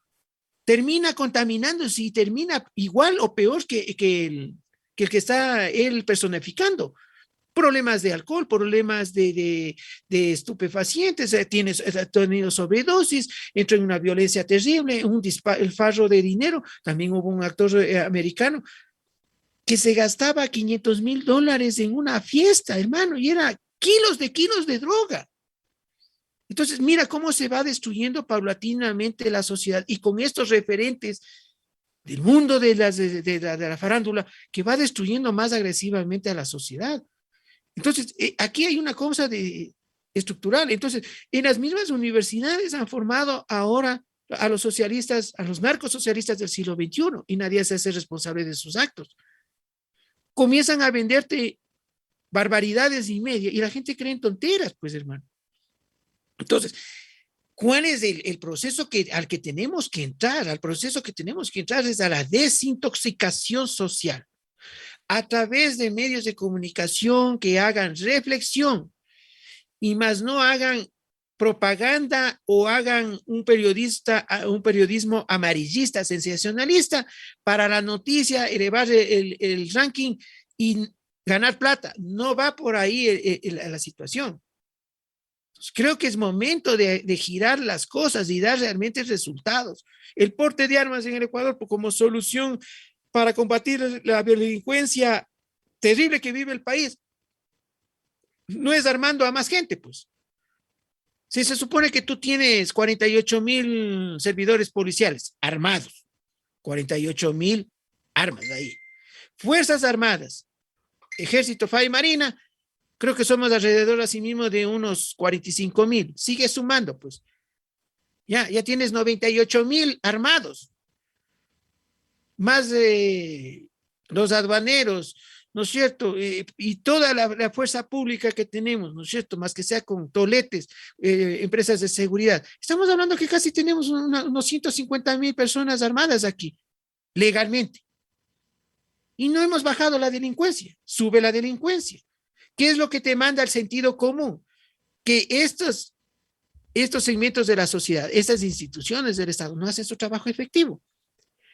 termina contaminándose y termina igual o peor que el que está él personificando. Problemas de alcohol, problemas de estupefacientes, ha tenido sobredosis, entra en una violencia terrible, el farro de dinero. También hubo un actor americano que se gastaba $500,000 en una fiesta, hermano, y era kilos de droga. Entonces, mira cómo se va destruyendo paulatinamente la sociedad, y con estos referentes del mundo de la farándula, que va destruyendo más agresivamente a la sociedad. Entonces, aquí hay una cosa estructural. Entonces, en las mismas universidades han formado ahora a los socialistas, a los narcosocialistas del siglo XXI, y nadie se hace responsable de sus actos. Comienzan a venderte barbaridades y media, y la gente cree en tonteras, pues, hermano. Entonces, ¿cuál es el proceso al que tenemos que entrar? Al proceso que tenemos que entrar es a la desintoxicación social, a través de medios de comunicación que hagan reflexión y más no hagan propaganda o hagan un periodismo amarillista, sensacionalista, para la noticia, elevar el ranking y ganar plata. No va por ahí la situación. Entonces, creo que es momento de girar las cosas y dar realmente resultados. El porte de armas en el Ecuador como solución para combatir la delincuencia terrible que vive el país no es armando a más gente, pues. Si se supone que tú tienes 48,000 servidores policiales armados, 48,000 armas ahí, Fuerzas Armadas, Ejército, FAI, Marina, creo que somos alrededor así mismo de unos 45,000. Sigue sumando, pues. Ya tienes 98,000 armados. Más de los aduaneros, ¿no es cierto? Y toda la fuerza pública que tenemos, ¿no es cierto? Más que sea con toletes, empresas de seguridad. Estamos hablando que casi tenemos unos 150,000 personas armadas aquí, legalmente. Y no hemos bajado la delincuencia, sube la delincuencia. ¿Qué es lo que te manda el sentido común? Que estos segmentos de la sociedad, estas instituciones del Estado no hacen su trabajo efectivo.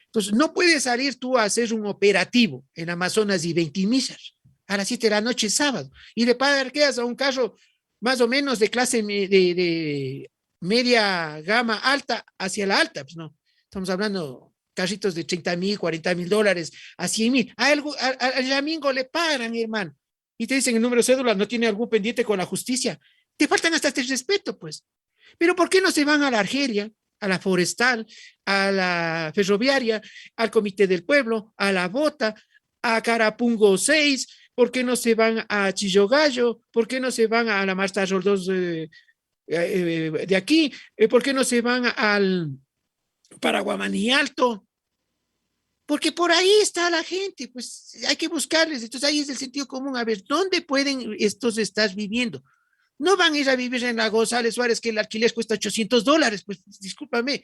Entonces, no puedes salir tú a hacer un operativo en Amazonas y 20 millas a las 7 de la noche sábado y le parqueas a un carro más o menos de clase de media gama alta hacia la alta, pues no. Estamos hablando carritos de 30,000, 40,000 dólares a 100,000. Al Yamingo le paran, mi hermano, y te dicen el número de cédula, no tiene algún pendiente con la justicia. Te faltan hasta este respeto, pues. Pero ¿por qué no se van a la Argelia, a la Forestal, a la Ferroviaria, al Comité del Pueblo, a la Bota, a Carapungo 6? ¿Por qué no se van a Chillogallo? ¿Por qué no se van a la Marta Roldós de aquí? ¿Por qué no se van al Paraguamaní Alto? Porque por ahí está la gente, pues hay que buscarles. Entonces ahí es el sentido común. A ver, ¿dónde pueden estos estar viviendo? No van a ir a vivir en la González Suárez, que el alquiler cuesta $800, pues discúlpame.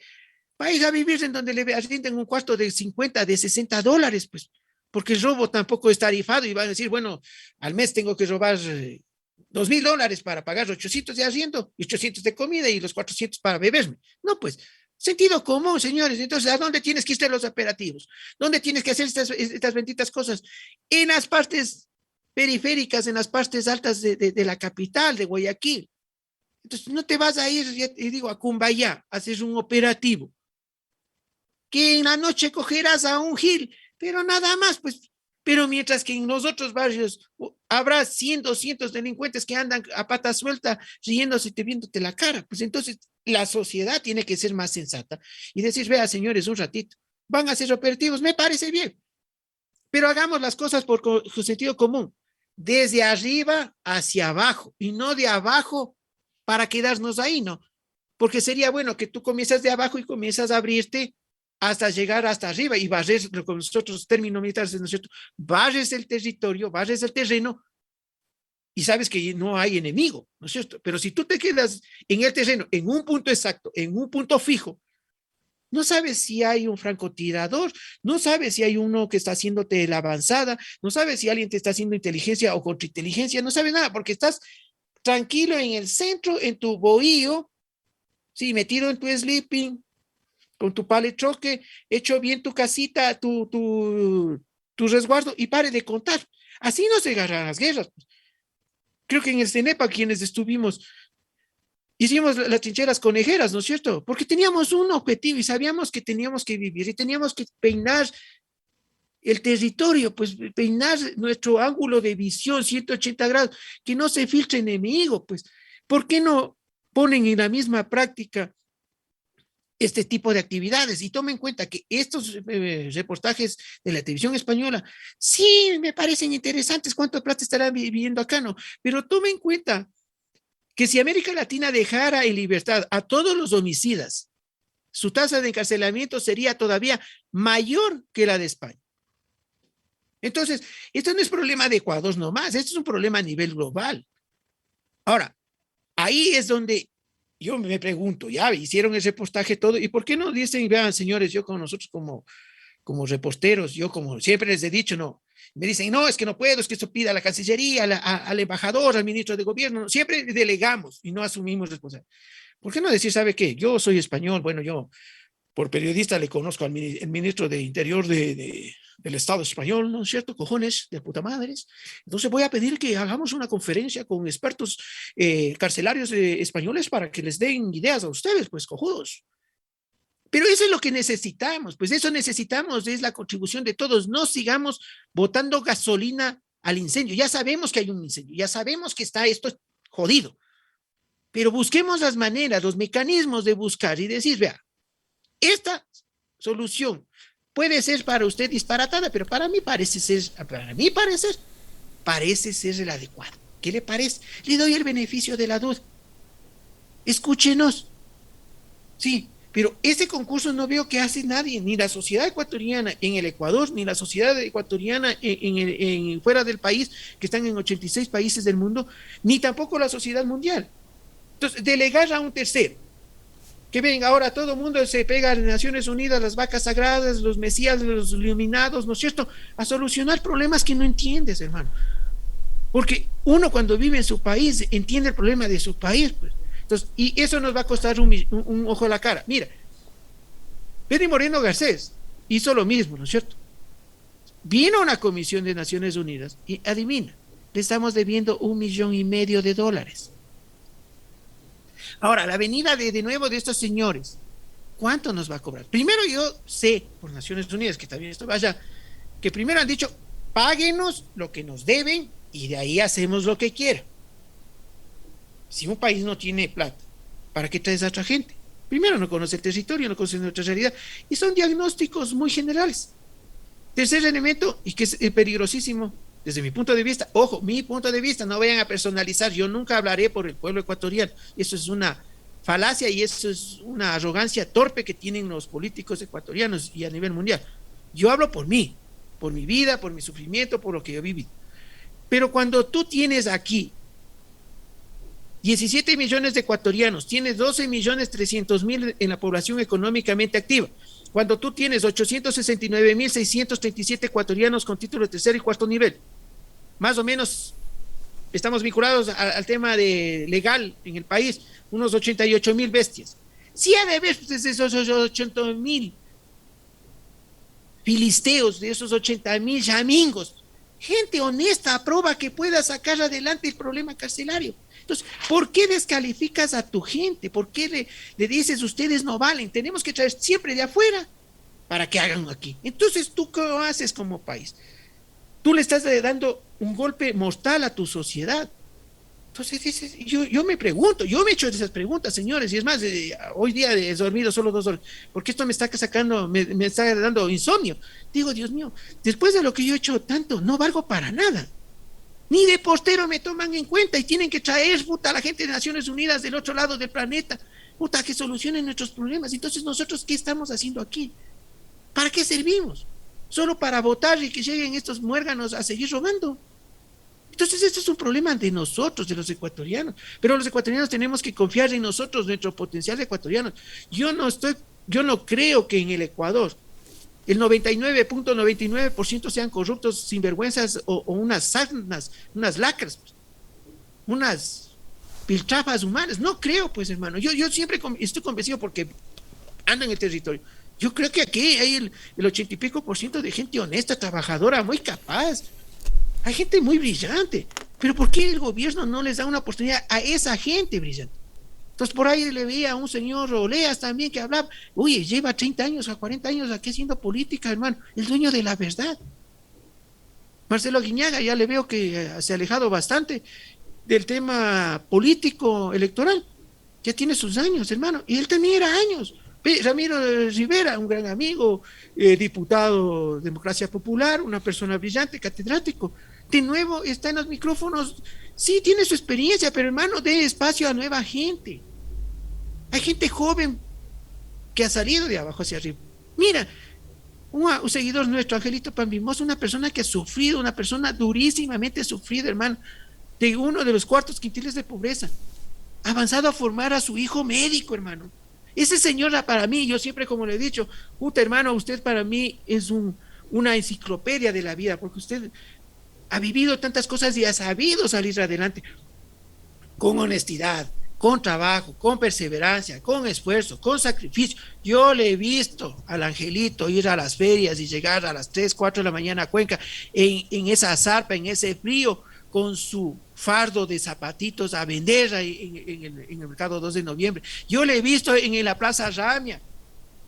Va a ir a vivir en donde le arrienden un cuarto de 50, de $60, pues, porque el robo tampoco es tarifado y van a decir, bueno, al mes tengo que robar $2,000 para pagar 800 de arriendo y 800 de comida y los 400 para beberme. No, pues, sentido común, señores. Entonces, ¿a dónde tienes que estar los operativos? ¿Dónde tienes que hacer estas benditas cosas? En las partes periféricas, en las partes altas de la capital, de Guayaquil. Entonces, no te vas a ir, y digo, a Cumbayá, a hacer un operativo, que en la noche cogerás a un gil, pero nada más, pues. Pero mientras que en los otros barrios habrá 100, 200 delincuentes que andan a pata suelta, riéndose y viéndote la cara, pues entonces la sociedad tiene que ser más sensata y decir, vea, señores, un ratito, van a hacer operativos, me parece bien, pero hagamos las cosas por sentido común, desde arriba hacia abajo, y no de abajo para quedarnos ahí, ¿no? Porque sería bueno que tú comienzas de abajo y comienzas a abrirte hasta llegar hasta arriba y barres, con nosotros términos militares, ¿no es cierto? Barres el territorio, barres el terreno y sabes que no hay enemigo, ¿no es cierto? Pero si tú te quedas en el terreno, en un punto exacto, en un punto fijo, no sabes si hay un francotirador, no sabes si hay uno que está haciéndote la avanzada, no sabes si alguien te está haciendo inteligencia o contrainteligencia, no sabes nada, porque estás tranquilo en el centro, en tu bohío, sí, metido en tu sleeping, con tu paletroque, hecho bien tu casita, tu resguardo, y pare de contar. Así no se agarran las guerras. Creo que en el CENEPA, quienes estuvimos, hicimos las trincheras conejeras, ¿no es cierto? Porque teníamos un objetivo y sabíamos que teníamos que vivir y teníamos que peinar el territorio, pues peinar nuestro ángulo de visión 180 grados, que no se filtre enemigo, pues. ¿Por qué no ponen en la misma práctica este tipo de actividades? Y tomen en cuenta que estos reportajes de la televisión española, sí, me parecen interesantes, cuánto plata estarán viviendo acá, ¿no? Pero tomen en cuenta que si América Latina dejara en libertad a todos los homicidas, su tasa de encarcelamiento sería todavía mayor que la de España. Entonces, esto no es problema de Ecuador nomás, esto es un problema a nivel global. Ahora, ahí es donde yo me pregunto, ya hicieron ese reportaje todo, ¿y por qué no dicen, vean, señores, yo con nosotros como reposteros, yo como siempre les he dicho, no, me dicen, no, es que no puedo, es que esto pida a la Cancillería, al embajador, al ministro de gobierno, siempre delegamos y no asumimos responsabilidad. ¿Por qué no decir, sabe qué? Yo soy español, bueno, yo por periodista le conozco al ministro de Interior del Estado español, ¿no es cierto? Cojones de puta madres. Entonces voy a pedir que hagamos una conferencia con expertos carcelarios españoles para que les den ideas a ustedes, pues cojudos. Pero eso es lo que necesitamos, pues eso necesitamos, es la contribución de todos. No sigamos botando gasolina al incendio. Ya sabemos que hay un incendio, ya sabemos que está esto jodido, pero busquemos las maneras, los mecanismos de buscar y decir, vea, esta solución puede ser para usted disparatada, pero para mi parecer parece ser el adecuado. ¿Qué le parece? Le doy el beneficio de la duda. Escúchenos. Sí, pero ese concurso no veo que hace nadie, ni la sociedad ecuatoriana en el Ecuador, ni la sociedad ecuatoriana fuera del país, que están en 86 países del mundo, ni tampoco la sociedad mundial. Entonces, delegar a un tercero, que venga ahora todo el mundo se pega a las Naciones Unidas, las vacas sagradas, los mesías, los iluminados, ¿no es cierto?, a solucionar problemas que no entiendes, hermano. Porque uno cuando vive en su país entiende el problema de su país, pues. Entonces, y eso nos va a costar un ojo a la cara. Mira, Benny Moreno Garcés hizo lo mismo, ¿no es cierto? Vino a una comisión de Naciones Unidas y adivina, le estamos debiendo $1,5 millones. Ahora, la venida de nuevo de estos señores, ¿cuánto nos va a cobrar? Primero yo sé, por Naciones Unidas, que también esto vaya, que primero han dicho, páguenos lo que nos deben y de ahí hacemos lo que quiera. Si un país no tiene plata, ¿para qué traes a otra gente? Primero, no conoce el territorio, no conoce nuestra realidad, y son diagnósticos muy generales. Tercer elemento, y que es peligrosísimo, desde mi punto de vista, ojo, mi punto de vista, no vayan a personalizar, yo nunca hablaré por el pueblo ecuatoriano, eso es una falacia y eso es una arrogancia torpe que tienen los políticos ecuatorianos y a nivel mundial. Yo hablo por mí, por mi vida, por mi sufrimiento, por lo que yo he vivido. Pero cuando tú tienes aquí 17 millones de ecuatorianos, tienes 12.300.000 en la población económicamente activa, cuando tú tienes 869.637 ecuatorianos con título de tercer y cuarto nivel, más o menos estamos vinculados al tema de legal en el país, unos 88.000 bestias. Si ha de haber desde esos 80.000 filisteos, de esos 80.000 yamingos, gente honesta, aprueba que pueda sacar adelante el problema carcelario. Entonces, ¿por qué descalificas a tu gente? ¿Por qué le dices ustedes no valen? Tenemos que traer siempre de afuera para que hagan aquí. Entonces, ¿tú qué haces como país? Tú le estás dando un golpe mortal a tu sociedad. Entonces, dices, yo me pregunto, yo me he hecho esas preguntas, señores, y es más, hoy día he dormido solo 2 horas, porque esto me está sacando, me está dando insomnio. Digo, Dios mío, después de lo que yo he hecho tanto, no valgo para nada. Ni de postero me toman en cuenta y tienen que traer, puta, a la gente de Naciones Unidas del otro lado del planeta, puta, que solucionen nuestros problemas. Entonces, ¿nosotros qué estamos haciendo aquí? ¿Para qué servimos? Solo para votar y que lleguen estos muérganos a seguir robando. Entonces, esto es un problema de nosotros, de los ecuatorianos. Pero los ecuatorianos tenemos que confiar en nosotros, nuestro potencial ecuatoriano. Yo no creo que en el Ecuador el 99.99% sean corruptos, sinvergüenzas o unas sarnas, unas lacras, unas piltrafas humanas. No creo, pues, hermano. Yo siempre estoy convencido porque ando en el territorio. Yo creo que aquí hay el 80 y pico % de gente honesta, trabajadora, muy capaz. Hay gente muy brillante. Pero ¿por qué el gobierno no les da una oportunidad a esa gente brillante? Entonces, por ahí le veía a un señor Oleas también que hablaba, oye, lleva 30 años a 40 años aquí haciendo política, hermano, el dueño de la verdad. Marcelo Aguiñaga ya le veo que se ha alejado bastante del tema político electoral. Ya tiene sus años, hermano. Y él también era años. Ramiro Rivera, un gran amigo, diputado de Democracia Popular, una persona brillante, catedrático. De nuevo está en los micrófonos. Sí, tiene su experiencia, pero hermano, dé espacio a nueva gente. Hay gente joven que ha salido de abajo hacia arriba. Mira, un seguidor nuestro, Angelito Pambimos, una persona que ha sufrido, una persona durísimamente sufrida, hermano, de uno de los cuartos quintiles de pobreza. Ha avanzado a formar a su hijo médico, hermano. Ese señor, para mí, yo siempre como le he dicho, puta hermano, usted para mí es una enciclopedia de la vida, porque usted ha vivido tantas cosas y ha sabido salir adelante con honestidad, con trabajo, con perseverancia, con esfuerzo, con sacrificio. Yo le he visto al Angelito ir a las ferias y llegar a las 3, 4 de la mañana a Cuenca en esa zarpa, en ese frío, con su fardo de zapatitos a vender en el mercado 2 de noviembre. Yo le he visto en la Plaza Ramia.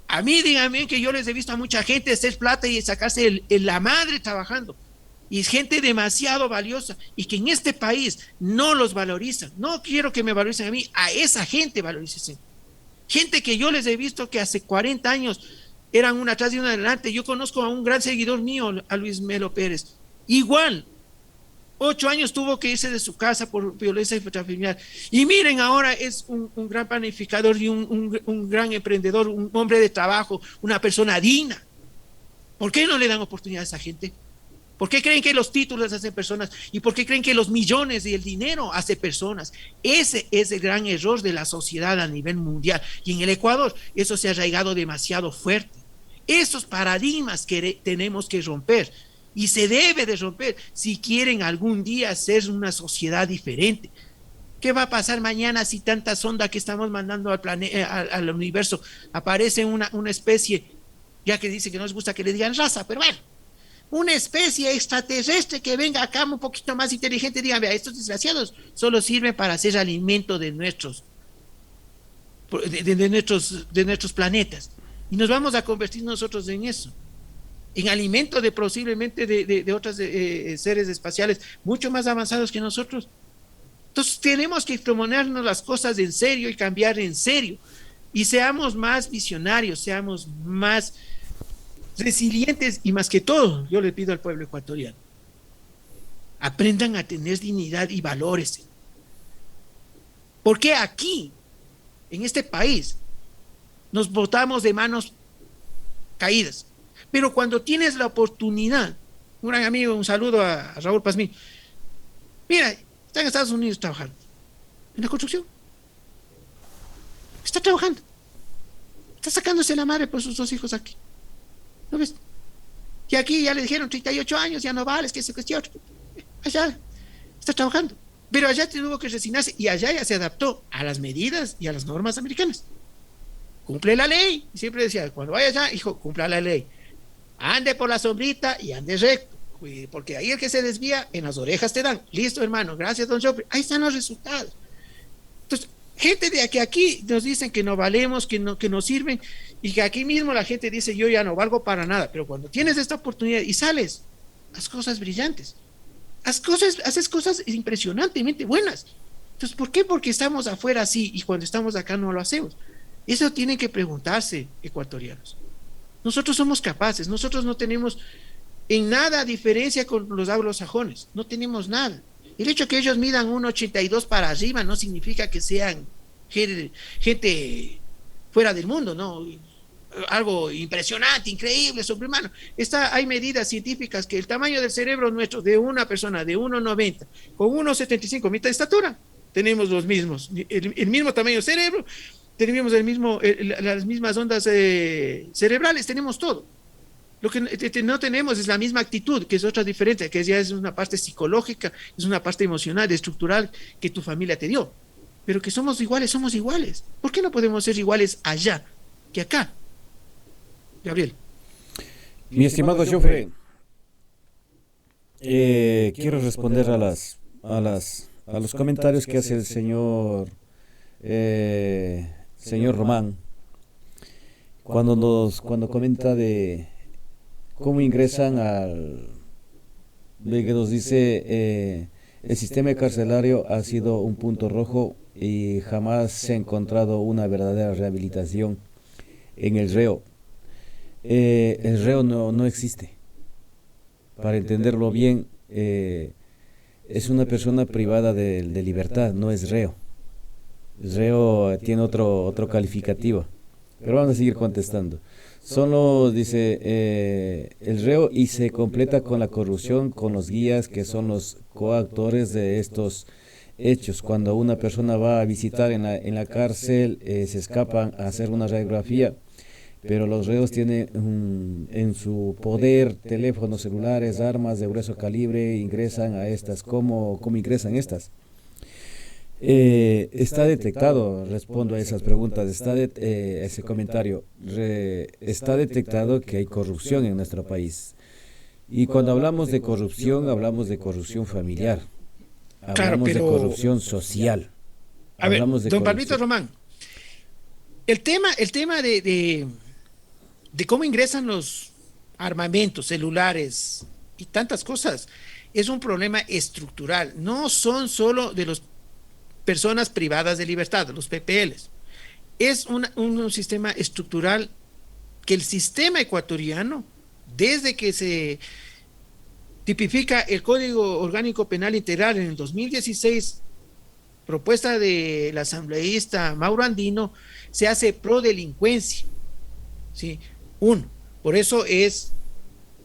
A mí díganme que yo les he visto a mucha gente hacer plata y sacarse la madre trabajando. Y es gente demasiado valiosa y que en este país no los valorizan. No quiero que me valoricen a mí, a esa gente valorícense. Gente que yo les he visto que hace 40 años eran una atrás y una adelante. Yo conozco a un gran seguidor mío, a Luis Melo Pérez. Igual, 8 años tuvo que irse de su casa por violencia intrafamiliar. Y miren, ahora es un gran planificador y un gran emprendedor, un hombre de trabajo, una persona digna. ¿Por qué no le dan oportunidad a esa gente? ¿Por qué creen que los títulos hacen personas? ¿Y por qué creen que los millones y el dinero hace personas? Ese es el gran error de la sociedad a nivel mundial. Y en el Ecuador eso se ha arraigado demasiado fuerte. Esos paradigmas que tenemos que romper. Y se debe de romper si quieren algún día ser una sociedad diferente. ¿Qué va a pasar mañana si tanta sonda que estamos mandando al universo aparece una especie, ya que dice que no les gusta que le digan raza, pero bueno, una especie extraterrestre que venga acá un poquito más inteligente, digan, vea, estos desgraciados solo sirven para hacer alimento de nuestros planetas, y nos vamos a convertir nosotros en eso, en alimento de posiblemente de otros seres espaciales mucho más avanzados que nosotros. Entonces tenemos que proponernos las cosas en serio y cambiar en serio, y seamos más visionarios, seamos más resilientes, y más que todo, yo le pido al pueblo ecuatoriano, aprendan a tener dignidad y valores. Porque aquí, en este país, nos botamos de manos caídas. Pero cuando tienes la oportunidad, un gran amigo, un saludo a Raúl Pazmín, mira, está en Estados Unidos trabajando, en la construcción. Está trabajando. Está sacándose la madre por sus 2 hijos aquí. ¿No ves? Y aquí ya le dijeron 38 años, ya no vales, que se cuestión. Allá está trabajando. Pero allá tuvo que resignarse y allá ya se adaptó a las medidas y a las normas americanas. Cumple la ley. Y siempre decía, cuando vaya allá, hijo, cumpla la ley. Ande por la sombrita y ande recto. Porque ahí el que se desvía, en las orejas te dan. Listo, hermano. Gracias, don Joffrey. Ahí están los resultados. Entonces, gente de aquí nos dicen que no valemos, que no sirven, y que aquí mismo la gente dice, yo ya no valgo para nada. Pero cuando tienes esta oportunidad y sales, haz cosas brillantes. Haces cosas impresionantemente buenas. Entonces, ¿por qué? Porque estamos afuera así y cuando estamos acá no lo hacemos. Eso tienen que preguntarse, ecuatorianos. Nosotros somos capaces, nosotros no tenemos en nada diferencia con los anglosajones, no tenemos nada. El hecho que ellos midan 1,82 para arriba no significa que sean gente fuera del mundo, ¿no? Algo impresionante, increíble, sobrehumano. Hay medidas científicas que el tamaño del cerebro nuestro de una persona de 1,90 con 1,75 mitad de estatura, tenemos los mismos, el mismo tamaño del cerebro, tenemos las mismas ondas cerebrales, tenemos todo. Lo que no tenemos es la misma actitud, que es otra diferencia, que ya es una parte psicológica, es una parte emocional, estructural que tu familia te dio. Pero que somos iguales, somos iguales. ¿Por qué no podemos ser iguales allá que acá? Gabriel. Mi estimado Joffrey, quiero responder a los comentarios que hace el señor Román cuando comenta de cómo ingresan ve que nos dice, el sistema carcelario ha sido un punto rojo y jamás se ha encontrado una verdadera rehabilitación en el reo. El reo no existe. Para entenderlo bien, es una persona privada de libertad, no es reo. El reo tiene otro calificativo. Pero vamos a seguir contestando. Solo dice el reo y se completa con la corrupción, con los guías que son los coactores de estos hechos. Cuando una persona va a visitar en la cárcel, se escapan a hacer una radiografía, pero los reos tienen en su poder teléfonos celulares, armas de grueso calibre, ingresan a estas. ¿Cómo ingresan estas? Está detectado, respondo a esas preguntas, ese comentario, está detectado que hay corrupción en nuestro país. Y cuando hablamos de corrupción familiar, hablamos de corrupción social. A ver, don Pablito Román, el tema de cómo ingresan los armamentos, celulares y tantas cosas, es un problema estructural. No son solo de las personas privadas de libertad, los PPLs. Es un sistema estructural que el sistema ecuatoriano, desde que se tipifica el Código Orgánico Penal Integral en el 2016, propuesta del asambleísta Mauro Andino, se hace pro delincuencia. ¿Sí? Por eso es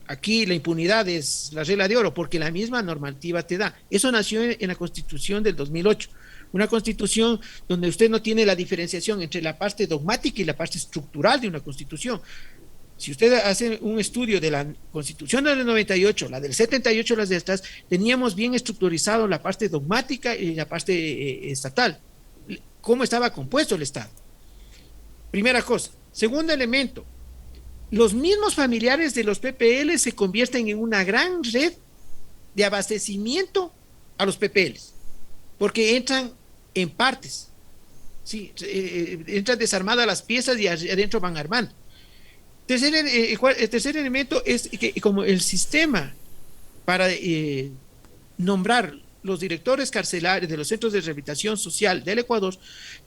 aquí la impunidad es la regla de oro, porque la misma normativa te da. Eso nació en la Constitución del 2008, una Constitución donde usted no tiene la diferenciación entre la parte dogmática y la parte estructural de una Constitución. Si usted hace un estudio de la Constitución del 98, la del 78, las de estas, teníamos bien estructurizado la parte dogmática y la parte estatal. ¿Cómo estaba compuesto el Estado? Primera cosa. Segundo elemento, los mismos familiares de los PPL se convierten en una gran red de abastecimiento a los PPLs, porque entran en partes, ¿sí? Entran desarmadas las piezas y adentro van armando. El tercer elemento es que como el sistema para nombrar los directores carcelarios de los centros de rehabilitación social del Ecuador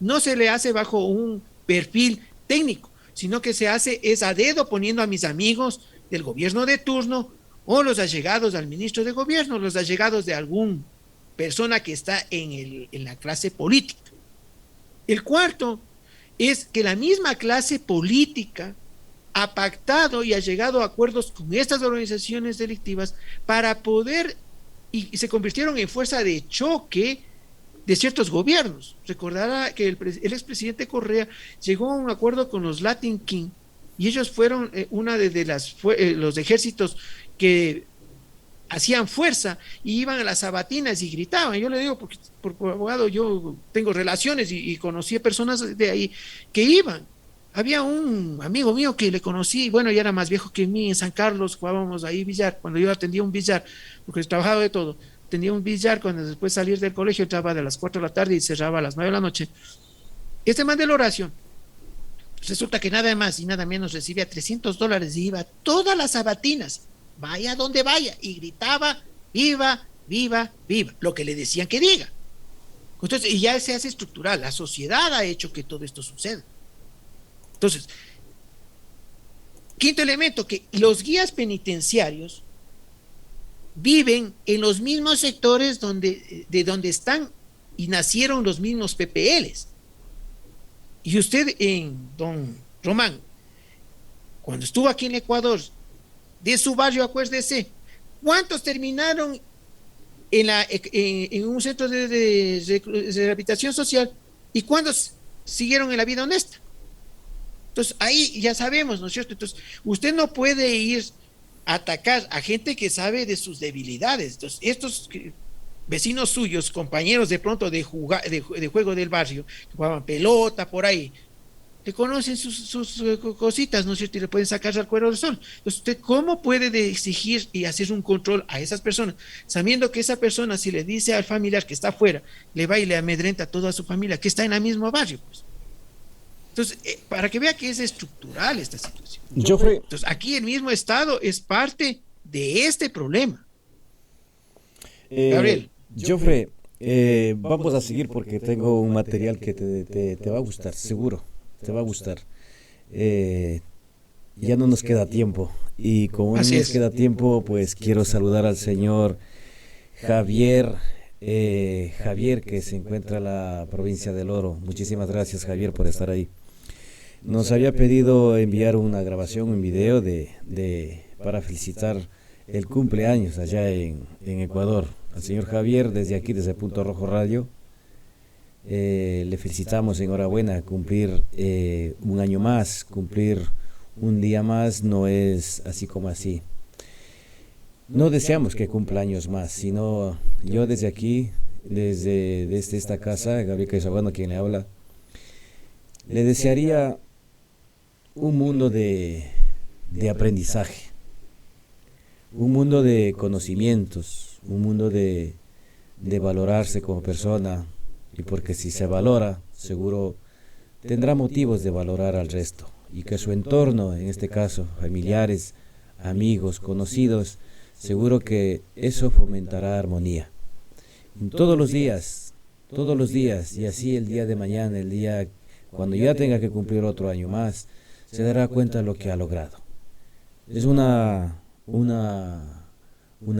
no se le hace bajo un perfil técnico, sino que se hace es a dedo, poniendo a mis amigos del gobierno de turno o los allegados al ministro de gobierno, los allegados de alguna persona que está en la clase política. El cuarto es que la misma clase política ha pactado y ha llegado a acuerdos con estas organizaciones delictivas para poder, y se convirtieron en fuerza de choque de ciertos gobiernos. Recordará que el expresidente Correa llegó a un acuerdo con los Latin King y ellos fueron una de los ejércitos que hacían fuerza y iban a las sabatinas y gritaban. Yo le digo, porque por abogado yo tengo relaciones y conocí a personas de ahí que iban. Había un amigo mío que le conocí, bueno, ya era más viejo que mí, en San Carlos jugábamos ahí billar, cuando yo atendía un billar, porque trabajaba de todo. Tenía un billar cuando después salir del colegio entraba de las 4 de la tarde y cerraba a las 9 de la noche. Este man de la oración, resulta que nada más y nada menos recibía $300 y iba todas las sabatinas, vaya donde vaya, y gritaba, viva, viva, viva, lo que le decían que diga. Entonces, y ya se hace estructural, la sociedad ha hecho que todo esto suceda. Entonces, quinto elemento, que los guías penitenciarios viven en los mismos sectores de donde están y nacieron los mismos PPLs. Y usted, don Román, cuando estuvo aquí en Ecuador, de su barrio, acuérdese, ¿cuántos terminaron en un centro de rehabilitación social y cuántos siguieron en la vida honesta? Entonces, ahí ya sabemos, ¿no es cierto? Entonces, usted no puede ir a atacar a gente que sabe de sus debilidades. Entonces, estos vecinos suyos, compañeros de pronto de juego del barrio, que jugaban pelota por ahí, le conocen sus cositas, ¿no es cierto? Y le pueden sacar al cuero del sol. Entonces, ¿usted cómo puede exigir y hacer un control a esas personas, sabiendo que esa persona, si le dice al familiar que está afuera, le va y le amedrenta a toda su familia, que está en el mismo barrio, pues? Entonces, para que vea que es estructural esta situación. Joffrey. Entonces, aquí el mismo Estado es parte de este problema. Gabriel. Joffre, vamos a seguir porque tengo un material que te va a gustar, seguro, te va a gustar. Ya no nos queda tiempo y como no nos queda tiempo, pues quiero saludar al señor Javier, que se encuentra en la provincia del Oro. Muchísimas gracias, Javier, por estar ahí. Nos había pedido enviar una grabación, un video para felicitar el cumpleaños allá en Ecuador. Al señor Javier, desde aquí, desde Punto Rojo Radio, le felicitamos, enhorabuena, cumplir un año más, cumplir un día más no es así como así. No deseamos que cumpla años más, sino yo desde aquí, desde esta casa, Gabriel Caizabano, quien le habla, le desearía un mundo de aprendizaje, un mundo de conocimientos, un mundo de valorarse como persona, y porque si se valora, seguro tendrá motivos de valorar al resto, y que su entorno, en este caso familiares, amigos, conocidos, seguro que eso fomentará armonía. Todos los días, y así el día de mañana, el día cuando ya tenga que cumplir otro año más, se dará cuenta de lo que ha logrado. Es una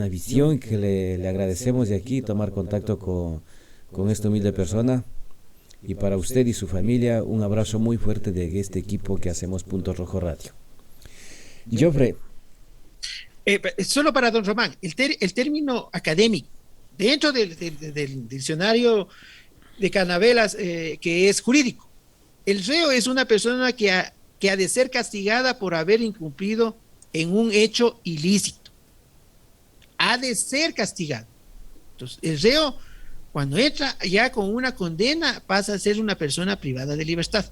visión que le agradecemos de aquí, tomar contacto con esta humilde persona. Y para usted y su familia, un abrazo muy fuerte de este equipo que hacemos Punto Rojo Radio. Joffre. Solo para don Román, el término académico, dentro del diccionario de Canavelas, que es jurídico, el reo es una persona que ha de ser castigada por haber incumplido en un hecho ilícito. Ha de ser castigado. Entonces, el reo, cuando entra ya con una condena, pasa a ser una persona privada de libertad.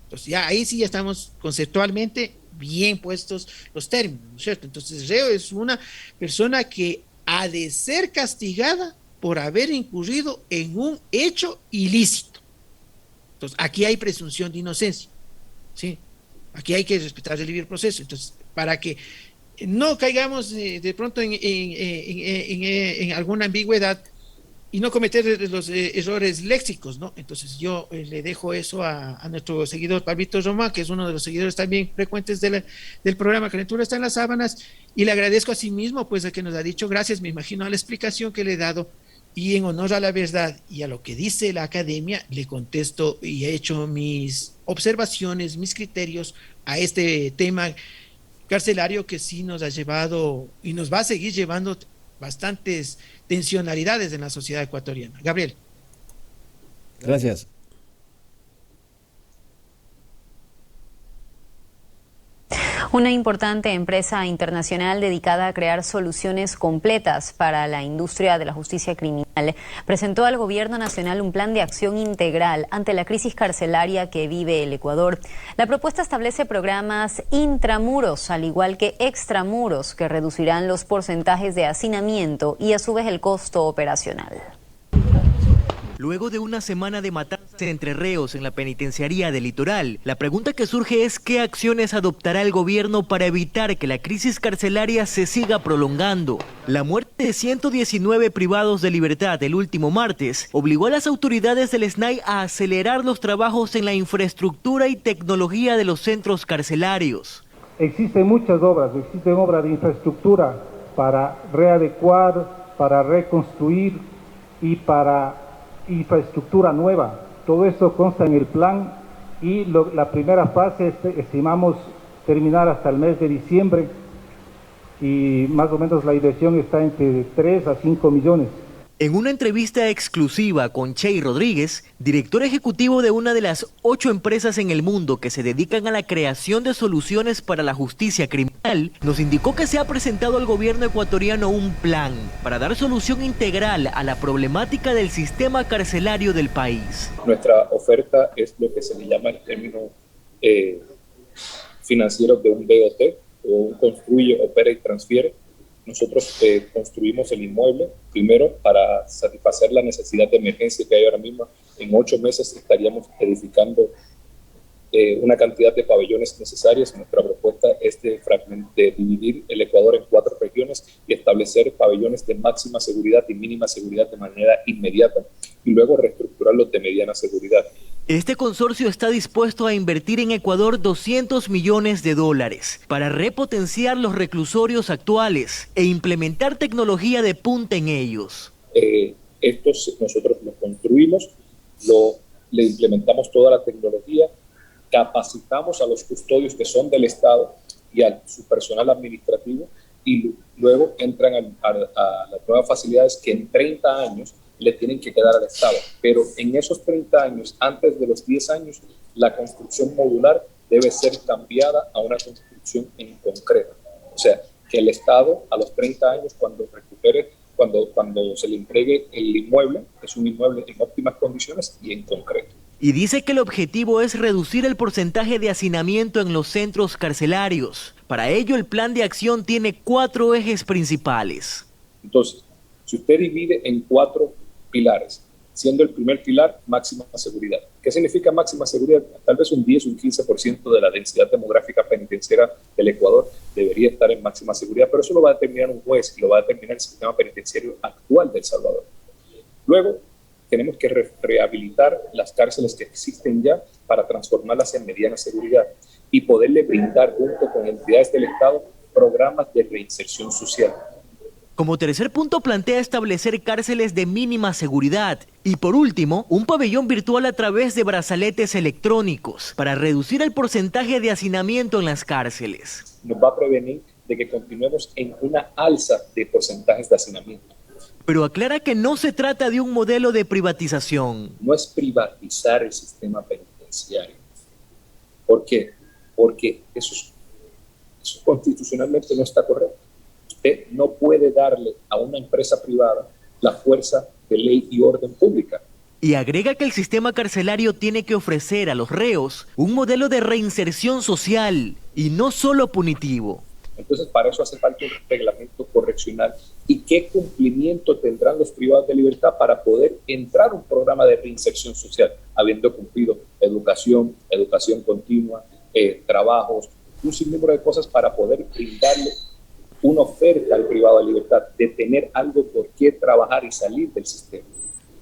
Entonces, ya ahí sí ya estamos conceptualmente bien puestos los términos, ¿no es cierto? Entonces, reo es una persona que ha de ser castigada por haber incurrido en un hecho ilícito. Entonces, aquí hay presunción de inocencia, ¿sí? Aquí hay que respetar el libre proceso. Entonces, para que no caigamos de pronto en alguna ambigüedad y no cometer los errores léxicos, ¿no? Entonces yo le dejo eso a nuestro seguidor Pablito Román, que es uno de los seguidores también frecuentes del programa Calentura está en las sábanas, y le agradezco a sí mismo, pues, a que nos ha dicho gracias, me imagino, a la explicación que le he dado, y en honor a la verdad y a lo que dice la academia, le contesto y he hecho mis observaciones, mis criterios a este tema carcelario que sí nos ha llevado y nos va a seguir llevando bastantes tensionalidades en la sociedad ecuatoriana. Gabriel. Gracias. Una importante empresa internacional dedicada a crear soluciones completas para la industria de la justicia criminal presentó al Gobierno Nacional un plan de acción integral ante la crisis carcelaria que vive el Ecuador. La propuesta establece programas intramuros, al igual que extramuros, que reducirán los porcentajes de hacinamiento y a su vez el costo operacional. Luego de una semana de matanzas entre reos en la penitenciaría del Litoral, la pregunta que surge es qué acciones adoptará el gobierno para evitar que la crisis carcelaria se siga prolongando. La muerte de 119 privados de libertad el último martes obligó a las autoridades del SNAI a acelerar los trabajos en la infraestructura y tecnología de los centros carcelarios. Existen muchas obras, existen obras de infraestructura para readecuar, para reconstruir y para infraestructura nueva. Todo eso consta en el plan y la primera fase estimamos terminar hasta el mes de diciembre y más o menos la inversión está entre 3 a 5 millones. En una entrevista exclusiva con Chey Rodríguez, director ejecutivo de una de las 8 empresas en el mundo que se dedican a la creación de soluciones para la justicia criminal, nos indicó que se ha presentado al gobierno ecuatoriano un plan para dar solución integral a la problemática del sistema carcelario del país. Nuestra oferta es lo que se le llama en términos financieros de un BOT, o un construye, opera y transfiere. Nosotros construimos el inmueble primero para satisfacer la necesidad de emergencia que hay ahora mismo. En 8 meses estaríamos edificando una cantidad de pabellones necesarios. Nuestra propuesta propuesta es de dividir el Ecuador en 4 regiones y establecer pabellones de máxima seguridad y mínima seguridad de manera inmediata y luego reestructurarlos de mediana seguridad. Este consorcio está dispuesto a invertir en Ecuador $200 millones para repotenciar los reclusorios actuales e implementar tecnología de punta en ellos. Estos nosotros los construimos, le implementamos toda la tecnología, capacitamos a los custodios que son del Estado y a su personal administrativo y luego entran a las nuevas facilidades que en 30 años le tienen que quedar al Estado. Pero en esos 30 años, antes de los 10 años, la construcción modular debe ser cambiada a una construcción en concreto. O sea, que el Estado a los 30 años, cuando recupere, cuando se le entregue el inmueble, es un inmueble en óptimas condiciones y en concreto. Y dice que el objetivo es reducir el porcentaje de hacinamiento en los centros carcelarios. Para ello, el plan de acción tiene 4 ejes principales. Entonces, si usted divide en 4 pilares, siendo el primer pilar máxima seguridad. ¿Qué significa máxima seguridad? Tal vez un 10 o un 15% de la densidad demográfica penitenciaria del Ecuador debería estar en máxima seguridad, pero eso lo va a determinar un juez y lo va a determinar el sistema penitenciario actual de El Salvador. Luego, tenemos que rehabilitar las cárceles que existen ya para transformarlas en mediana seguridad y poderle brindar, junto con entidades del Estado, programas de reinserción social. Como tercer punto, plantea establecer cárceles de mínima seguridad. Y por último, un pabellón virtual a través de brazaletes electrónicos para reducir el porcentaje de hacinamiento en las cárceles. Nos va a prevenir de que continuemos en una alza de porcentajes de hacinamiento. Pero aclara que no se trata de un modelo de privatización. No es privatizar el sistema penitenciario. ¿Por qué? Porque eso constitucionalmente no está correcto. Usted no puede darle a una empresa privada la fuerza de ley y orden pública. Y agrega que el sistema carcelario tiene que ofrecer a los reos un modelo de reinserción social y no solo punitivo. Entonces, para eso hace falta un reglamento correccional. ¿Y qué cumplimiento tendrán los privados de libertad para poder entrar a un programa de reinserción social, habiendo cumplido educación continua, trabajos, un sinnúmero de cosas para poder brindarle una oferta al privado de libertad de tener algo por qué trabajar y salir del sistema?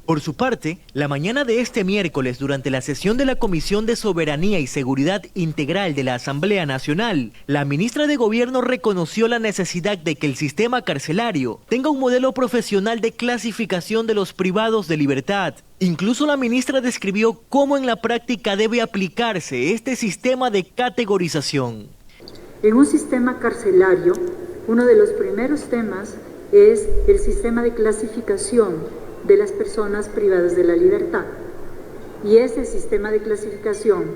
Por su parte, la mañana de este miércoles, durante la sesión de la Comisión de Soberanía y Seguridad Integral de la Asamblea Nacional, la ministra de Gobierno reconoció la necesidad de que el sistema carcelario tenga un modelo profesional de clasificación de los privados de libertad. Incluso la ministra describió cómo en la práctica debe aplicarse este sistema de categorización. En un sistema carcelario, uno de los primeros temas es el sistema de clasificación de las personas privadas de la libertad. Y ese sistema de clasificación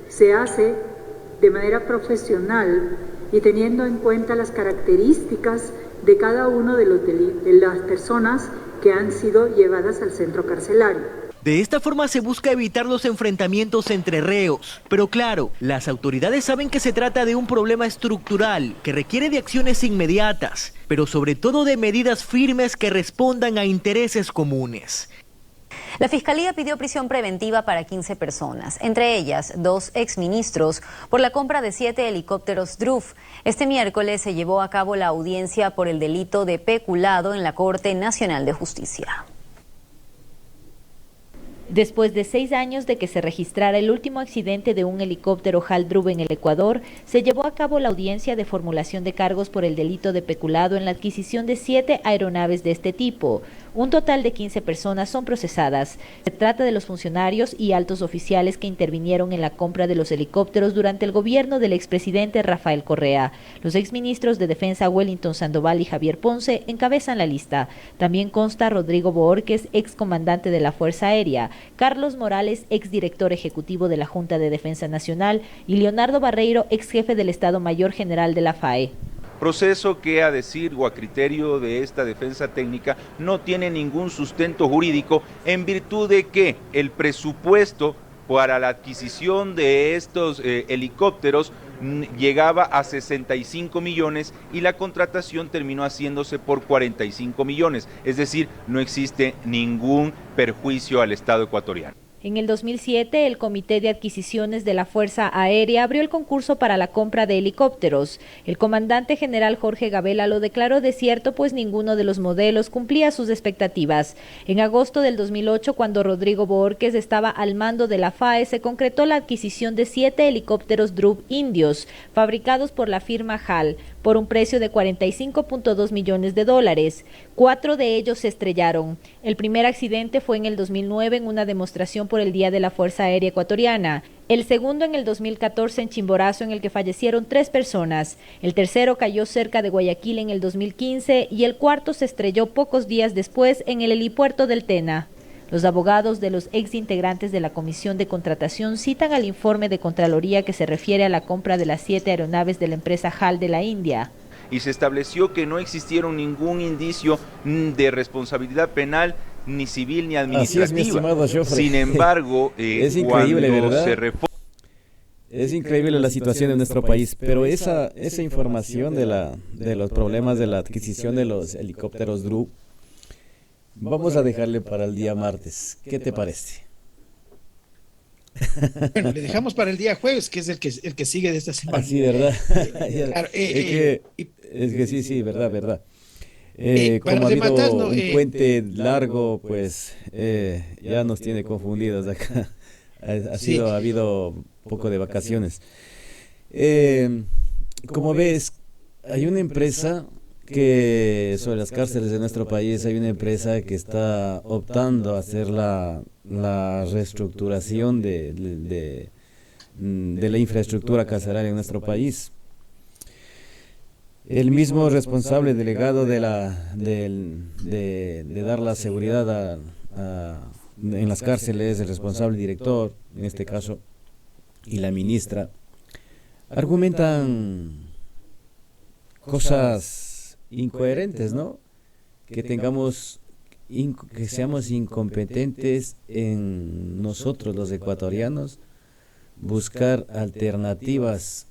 se hace de manera profesional y teniendo en cuenta las características de cada uno de las personas que han sido llevadas al centro carcelario. De esta forma se busca evitar los enfrentamientos entre reos. Pero claro, las autoridades saben que se trata de un problema estructural que requiere de acciones inmediatas, pero sobre todo de medidas firmes que respondan a intereses comunes. La Fiscalía pidió prisión preventiva para 15 personas, entre ellas 2 exministros, por la compra de 7 helicópteros DRUF. Este miércoles se llevó a cabo la audiencia por el delito de peculado en la Corte Nacional de Justicia. Después de 6 años de que se registrara el último accidente de un helicóptero HAL DRUF en el Ecuador, se llevó a cabo la audiencia de formulación de cargos por el delito de peculado en la adquisición de 7 aeronaves de este tipo. Un total de 15 personas son procesadas. Se trata de los funcionarios y altos oficiales que intervinieron en la compra de los helicópteros durante el gobierno del expresidente Rafael Correa. Los exministros de Defensa Wellington Sandoval y Javier Ponce encabezan la lista. También consta Rodrigo Bohórquez, excomandante de la Fuerza Aérea, Carlos Morales, exdirector ejecutivo de la Junta de Defensa Nacional, y Leonardo Barreiro, exjefe del Estado Mayor General de la FAE. Proceso que, a decir o a criterio de esta defensa técnica, no tiene ningún sustento jurídico, en virtud de que el presupuesto para la adquisición de estos helicópteros llegaba a 65 millones y la contratación terminó haciéndose por 45 millones, es decir, no existe ningún perjuicio al Estado ecuatoriano. En el 2007, el Comité de Adquisiciones de la Fuerza Aérea abrió el concurso para la compra de helicópteros. El comandante general Jorge Gabela lo declaró desierto, pues ninguno de los modelos cumplía sus expectativas. En agosto del 2008, cuando Rodrigo Bohórquez estaba al mando de la FAE, se concretó la adquisición de 7 helicópteros Drup indios, fabricados por la firma HAL, por un precio de $45.2 millones. 4 de ellos se estrellaron. El primer accidente fue en el 2009 en una demostración por el Día de la Fuerza Aérea Ecuatoriana. El segundo en el 2014 en Chimborazo, en el que fallecieron 3 personas. El tercero cayó cerca de Guayaquil en el 2015 y el cuarto se estrelló pocos días después en el helipuerto del Tena. Los abogados de los exintegrantes de la Comisión de Contratación citan al informe de Contraloría que se refiere a la compra de las 7 aeronaves de la empresa HAL de la India. Y se estableció que no existieron ningún indicio de responsabilidad penal, ni civil ni administrativa. Así es, mi estimado Joffre. Sin embargo, es increíble, ¿verdad? se es increíble la situación de nuestro país, pero esa información de los problemas de la adquisición de los helicópteros Drup, vamos a dejarle para el día martes. ¿Qué te parece? Bueno, le dejamos para el día jueves, que es el que sigue de esta semana. Sí, ¿verdad? Claro, es que sí, verdad. Como ha habido un puente largo, pues ya nos tiene confundidos acá. Ha habido poco de vacaciones. Como ves, hay una empresa que sobre las cárceles de nuestro país hay una empresa que está optando a hacer la reestructuración de la infraestructura carcelaria en nuestro país. El mismo responsable delegado de dar la seguridad en las cárceles, el responsable director, en este caso, y la ministra, argumentan cosas incoherentes, ¿no? Que seamos incompetentes en nosotros los ecuatorianos buscar alternativas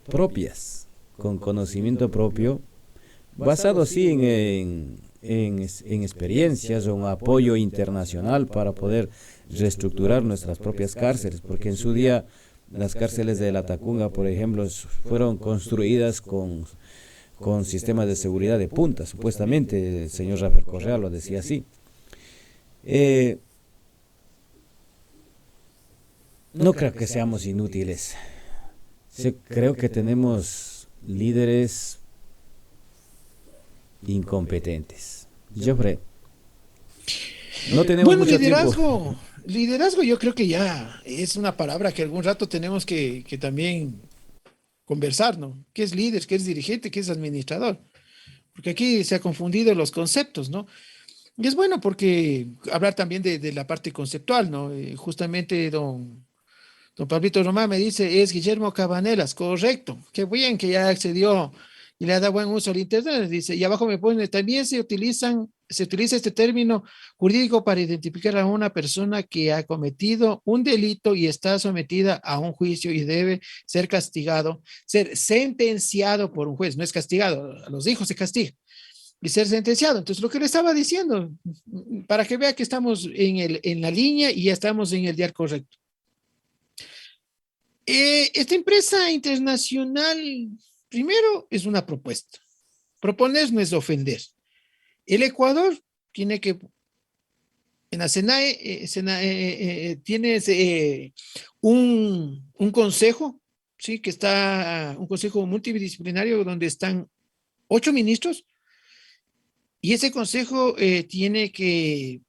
propias, con conocimiento propio, basado sí en experiencias o en apoyo internacional para poder reestructurar nuestras propias cárceles, porque en su día las cárceles de La Tacunga, por ejemplo, fueron construidas con sistemas de seguridad de punta, supuestamente. El señor Rafael Correa lo decía así. No creo que seamos inútiles. Creo que tenemos líderes incompetentes. Joffre, no tenemos mucho tiempo. Liderazgo yo creo que ya es una palabra que algún rato tenemos que también conversar, ¿no? ¿Qué es líder? ¿Qué es dirigente? ¿Qué es administrador? Porque aquí se han confundido los conceptos, ¿no? Y es bueno porque hablar también de la parte conceptual, ¿no? Justamente don Pablito Román me dice, es Guillermo Cabanelas, correcto. Qué bien que ya accedió y le da buen uso al internet. Dice, y abajo me pone, también se utiliza este término jurídico para identificar a una persona que ha cometido un delito y está sometida a un juicio y debe ser castigado, ser sentenciado por un juez. No es castigado, a los hijos se castiga. Y ser sentenciado. Entonces, lo que le estaba diciendo, para que vea que estamos en la línea y ya estamos en el dial correcto. Esta empresa internacional, primero, es una propuesta. Proponer no es ofender. El Ecuador tiene que, en la SENAE, tiene un consejo, ¿sí? Que está, un consejo multidisciplinario donde están 8 ministros, y ese consejo tiene que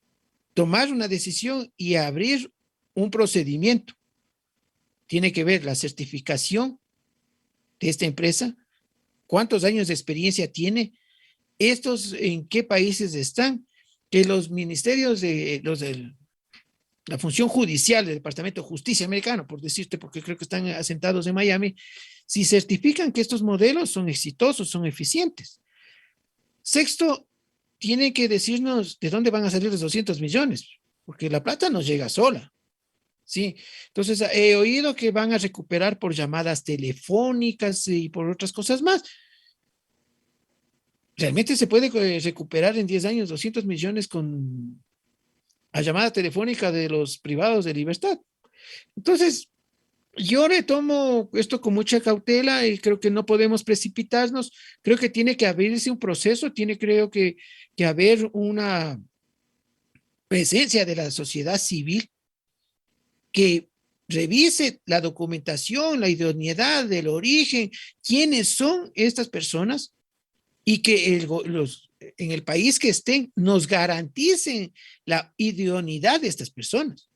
tomar una decisión y abrir un procedimiento. Tiene que ver la certificación de esta empresa, cuántos años de experiencia tiene, estos en qué países están, que los ministerios de la función judicial del Departamento de Justicia americano, por decirte, porque creo que están asentados en Miami, si certifican que estos modelos son exitosos, son eficientes. Sexto, tienen que decirnos de dónde van a salir los 200 millones, porque la plata no llega sola. Sí, entonces he oído que van a recuperar por llamadas telefónicas y por otras cosas más. ¿Realmente se puede recuperar en 10 años 200 millones con a llamada telefónica de los privados de libertad. Entonces, yo le tomo esto con mucha cautela y creo que no podemos precipitarnos. Creo que tiene que abrirse un proceso, creo que haber una presencia de la sociedad civil que revise la documentación, la idoneidad del origen, quiénes son estas personas y que en el país que estén nos garanticen la idoneidad de estas personas.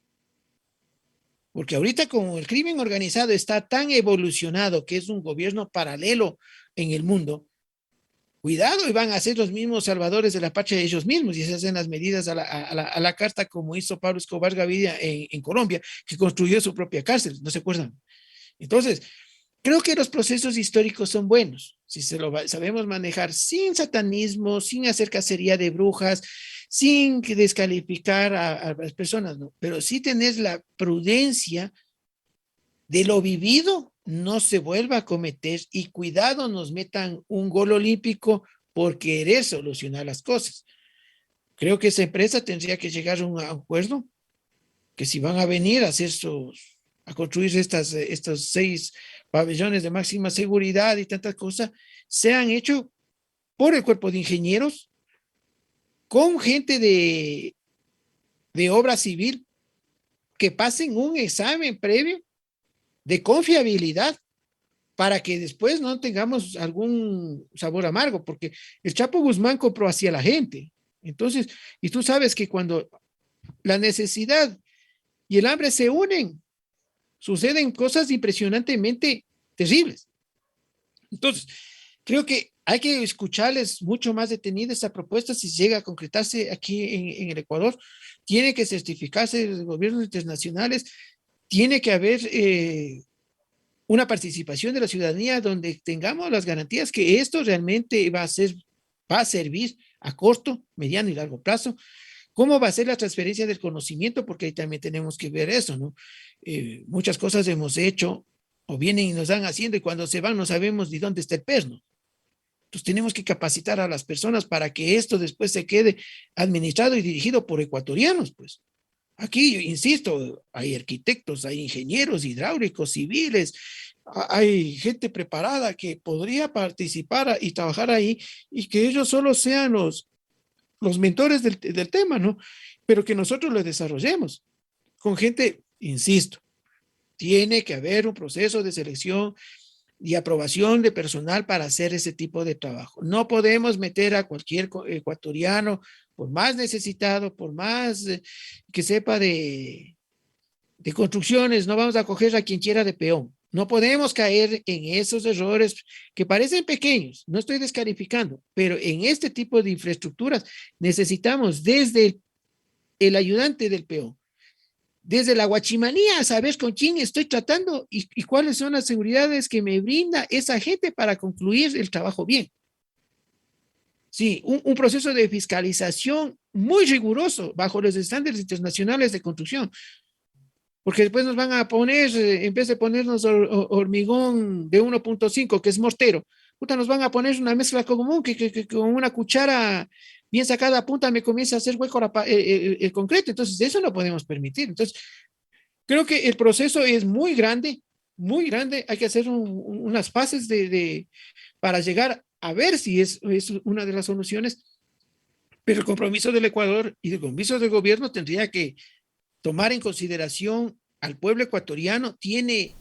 Porque ahorita como el crimen organizado está tan evolucionado que es un gobierno paralelo en el mundo, cuidado y van a ser los mismos salvadores de la patria de ellos mismos y se hacen las medidas a la carta como hizo Pablo Escobar Gaviria en Colombia, que construyó su propia cárcel, ¿no se acuerdan? Entonces, creo que los procesos históricos son buenos, si sabemos manejar sin satanismo, sin hacer cacería de brujas, sin descalificar a las personas, ¿no? Pero sí tener la prudencia de lo vivido, no se vuelva a cometer y cuidado nos metan un gol olímpico por querer solucionar las cosas. Creo que esa empresa tendría que llegar a un acuerdo que si van a venir a hacer a construir estos 6 pabellones de máxima seguridad y tantas cosas, sean hechos por el cuerpo de ingenieros, con gente de obra civil, que pasen un examen previo de confiabilidad para que después no tengamos algún sabor amargo, porque el Chapo Guzmán compró así a la gente. Entonces, y tú sabes que cuando la necesidad y el hambre se unen, suceden cosas impresionantemente terribles. Entonces, creo que hay que escucharles mucho más detenida esta propuesta si llega a concretarse aquí en el Ecuador. Tiene que certificarse los gobiernos internacionales, tiene que haber una participación de la ciudadanía donde tengamos las garantías que esto realmente va a servir a corto, mediano y largo plazo. ¿Cómo va a ser la transferencia del conocimiento? Porque ahí también tenemos que ver eso, ¿no? Muchas cosas hemos hecho o vienen y nos dan haciendo y cuando se van no sabemos ni dónde está el perno. Entonces tenemos que capacitar a las personas para que esto después se quede administrado y dirigido por ecuatorianos, pues. Aquí, yo insisto, hay arquitectos, hay ingenieros hidráulicos, civiles, hay gente preparada que podría participar y trabajar ahí y que ellos solo sean los mentores del tema, ¿no? Pero que nosotros lo desarrollemos con gente, insisto, tiene que haber un proceso de selección y aprobación de personal para hacer ese tipo de trabajo. No podemos meter a cualquier ecuatoriano, por más necesitado, por más que sepa de construcciones, no vamos a coger a quien quiera de peón. No podemos caer en esos errores que parecen pequeños, no estoy descalificando, pero en este tipo de infraestructuras necesitamos desde el ayudante del peón, desde la guachimanía, saber con quién estoy tratando y cuáles son las seguridades que me brinda esa gente para concluir el trabajo bien. Sí, un proceso de fiscalización muy riguroso bajo los estándares internacionales de construcción. Porque después nos van a poner, en vez de ponernos hormigón de 1.5, que es mortero, nos van a poner una mezcla común que con una cuchara bien sacada a punta me comienza a hacer hueco el concreto. Entonces, eso no podemos permitir. Entonces, creo que el proceso es muy grande, muy grande. Hay que hacer unas fases para llegar a ver si es una de las soluciones. Pero el compromiso del Ecuador y el compromiso del gobierno tendría que tomar en consideración al pueblo ecuatoriano. Tiene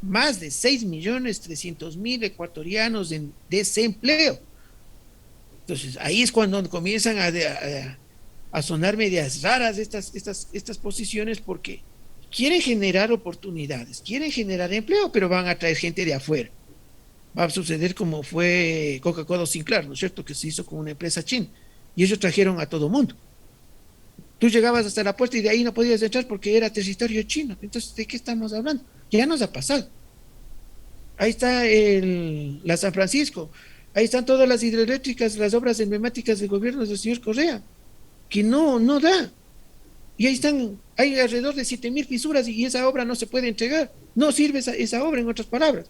más de 6.300.000 ecuatorianos en desempleo. Entonces, ahí es cuando comienzan a sonar medias raras estas posiciones, porque quieren generar oportunidades, quieren generar empleo, pero van a traer gente de afuera. Va a suceder como fue Coca-Cola Sinclair, ¿no es cierto?, que se hizo con una empresa china, y ellos trajeron a todo mundo. Tú llegabas hasta la puerta y de ahí no podías entrar porque era territorio chino. Entonces, ¿de qué estamos hablando? Ya nos ha pasado. Ahí está la San Francisco, ahí están todas las hidroeléctricas, las obras emblemáticas del gobierno del señor Correa, que no da. Y ahí están, hay alrededor de 7.000 fisuras y esa obra no se puede entregar. No sirve esa obra, en otras palabras.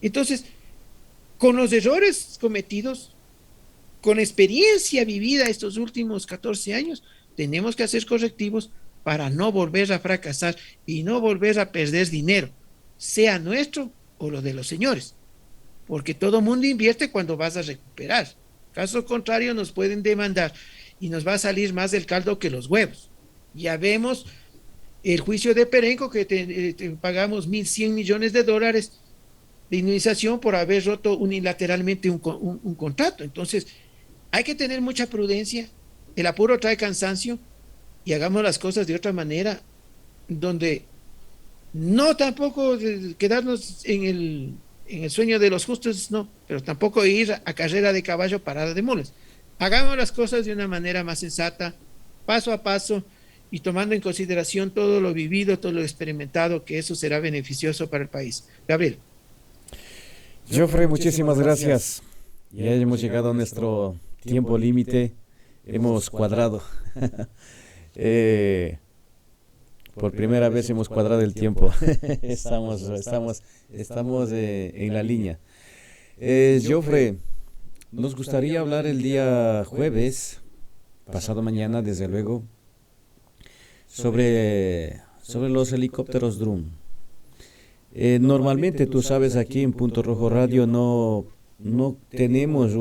Entonces, con los errores cometidos, con experiencia vivida estos últimos 14 años, tenemos que hacer correctivos para no volver a fracasar y no volver a perder dinero, sea nuestro o lo de los señores, porque todo mundo invierte cuando vas a recuperar. Caso contrario, nos pueden demandar y nos va a salir más del caldo que los huevos. Ya vemos el juicio de Perenco, que te pagamos $1.100 millones de indemnización por haber roto unilateralmente un contrato. Entonces, hay que tener mucha prudencia. El apuro trae cansancio y hagamos las cosas de otra manera, donde no tampoco quedarnos en el sueño de los justos, no, pero tampoco ir a carrera de caballo parada de mulas. Hagamos las cosas de una manera más sensata, paso a paso, y tomando en consideración todo lo vivido, todo lo experimentado, que eso será beneficioso para el país. Gabriel. Joffrey, muchísimas gracias. Ya hemos llegado a nuestro tiempo límite, hemos cuadrado. Por primera vez hemos cuadrado el tiempo. estamos en la línea. Joffrey, nos gustaría hablar el día jueves, pasado mañana, desde luego, sobre los helicópteros Drone. Normalmente, tú sabes, aquí en Punto Rojo Radio no tenemos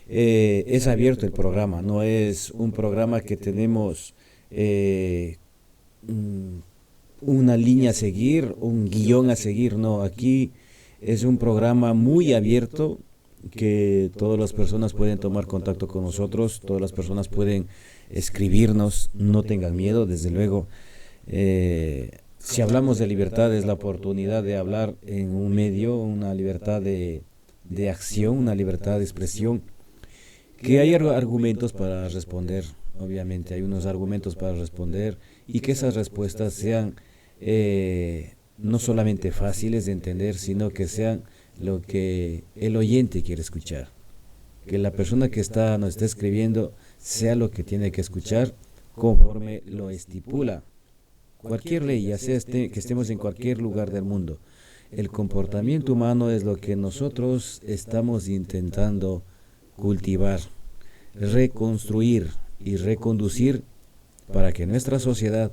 es abierto el programa, no es un programa que tenemos una línea a seguir, un guión a seguir, no, aquí es un programa muy abierto, que todas las personas pueden tomar contacto con nosotros, todas las personas pueden escribirnos, no tengan miedo, desde luego. Si hablamos de libertad, es la oportunidad de hablar en un medio, una libertad de acción, una libertad de expresión, que hay argumentos para responder, obviamente hay unos argumentos para responder, y que esas respuestas sean no solamente fáciles de entender, sino que sean lo que el oyente quiere escuchar, que la persona que nos está escribiendo sea lo que tiene que escuchar conforme lo estipula cualquier ley, ya sea que estemos en cualquier lugar del mundo. El comportamiento humano es lo que nosotros estamos intentando cultivar, reconstruir y reconducir, para que nuestra sociedad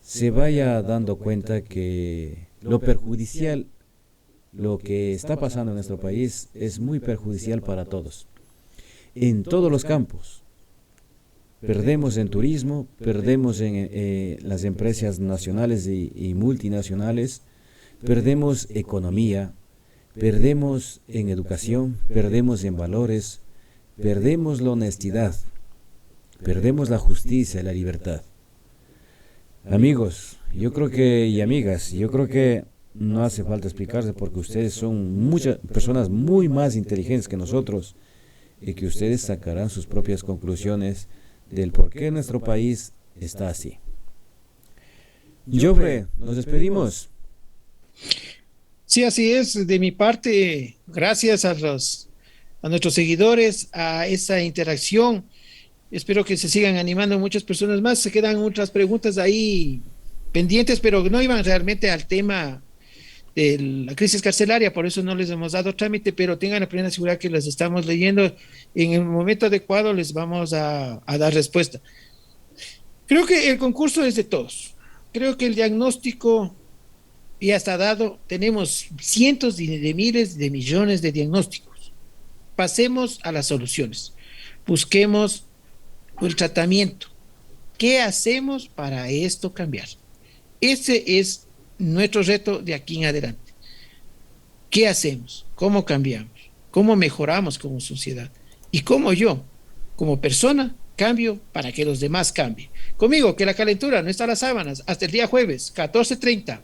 se vaya dando cuenta que lo perjudicial, lo que está pasando en nuestro país, es muy perjudicial para todos, en todos los campos. Perdemos en turismo, perdemos en las empresas nacionales y multinacionales, perdemos economía, perdemos en educación, perdemos en valores, perdemos la honestidad, perdemos la justicia y la libertad. Amigos, y amigas, yo creo que no hace falta explicarse, porque ustedes son muchas personas muy más inteligentes que nosotros, y que ustedes sacarán sus propias conclusiones del por qué nuestro país está así. Joffrey, nos despedimos. Sí, así es. De mi parte, gracias a nuestros seguidores, a esa interacción. Espero que se sigan animando muchas personas más. Se quedan otras preguntas ahí pendientes, pero no iban realmente al tema de la crisis carcelaria, por eso no les hemos dado trámite, pero tengan la plena seguridad que las estamos leyendo. En el momento adecuado les vamos a dar respuesta. Creo que el concurso es de todos. Creo que el diagnóstico ya está dado. Tenemos cientos de miles de millones de diagnósticos. Pasemos a las soluciones. Busquemos el tratamiento. ¿Qué hacemos para esto cambiar? Ese es nuestro reto de aquí en adelante. ¿Qué hacemos? ¿Cómo cambiamos? ¿Cómo mejoramos como sociedad? Y cómo yo, como persona, cambio para que los demás cambien. Conmigo, que la calentura no está a las sábanas. Hasta el día jueves, 14:30.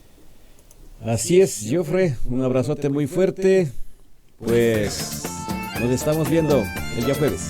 Así es, Joffrey, un abrazote muy fuerte. Pues nos estamos viendo el día jueves.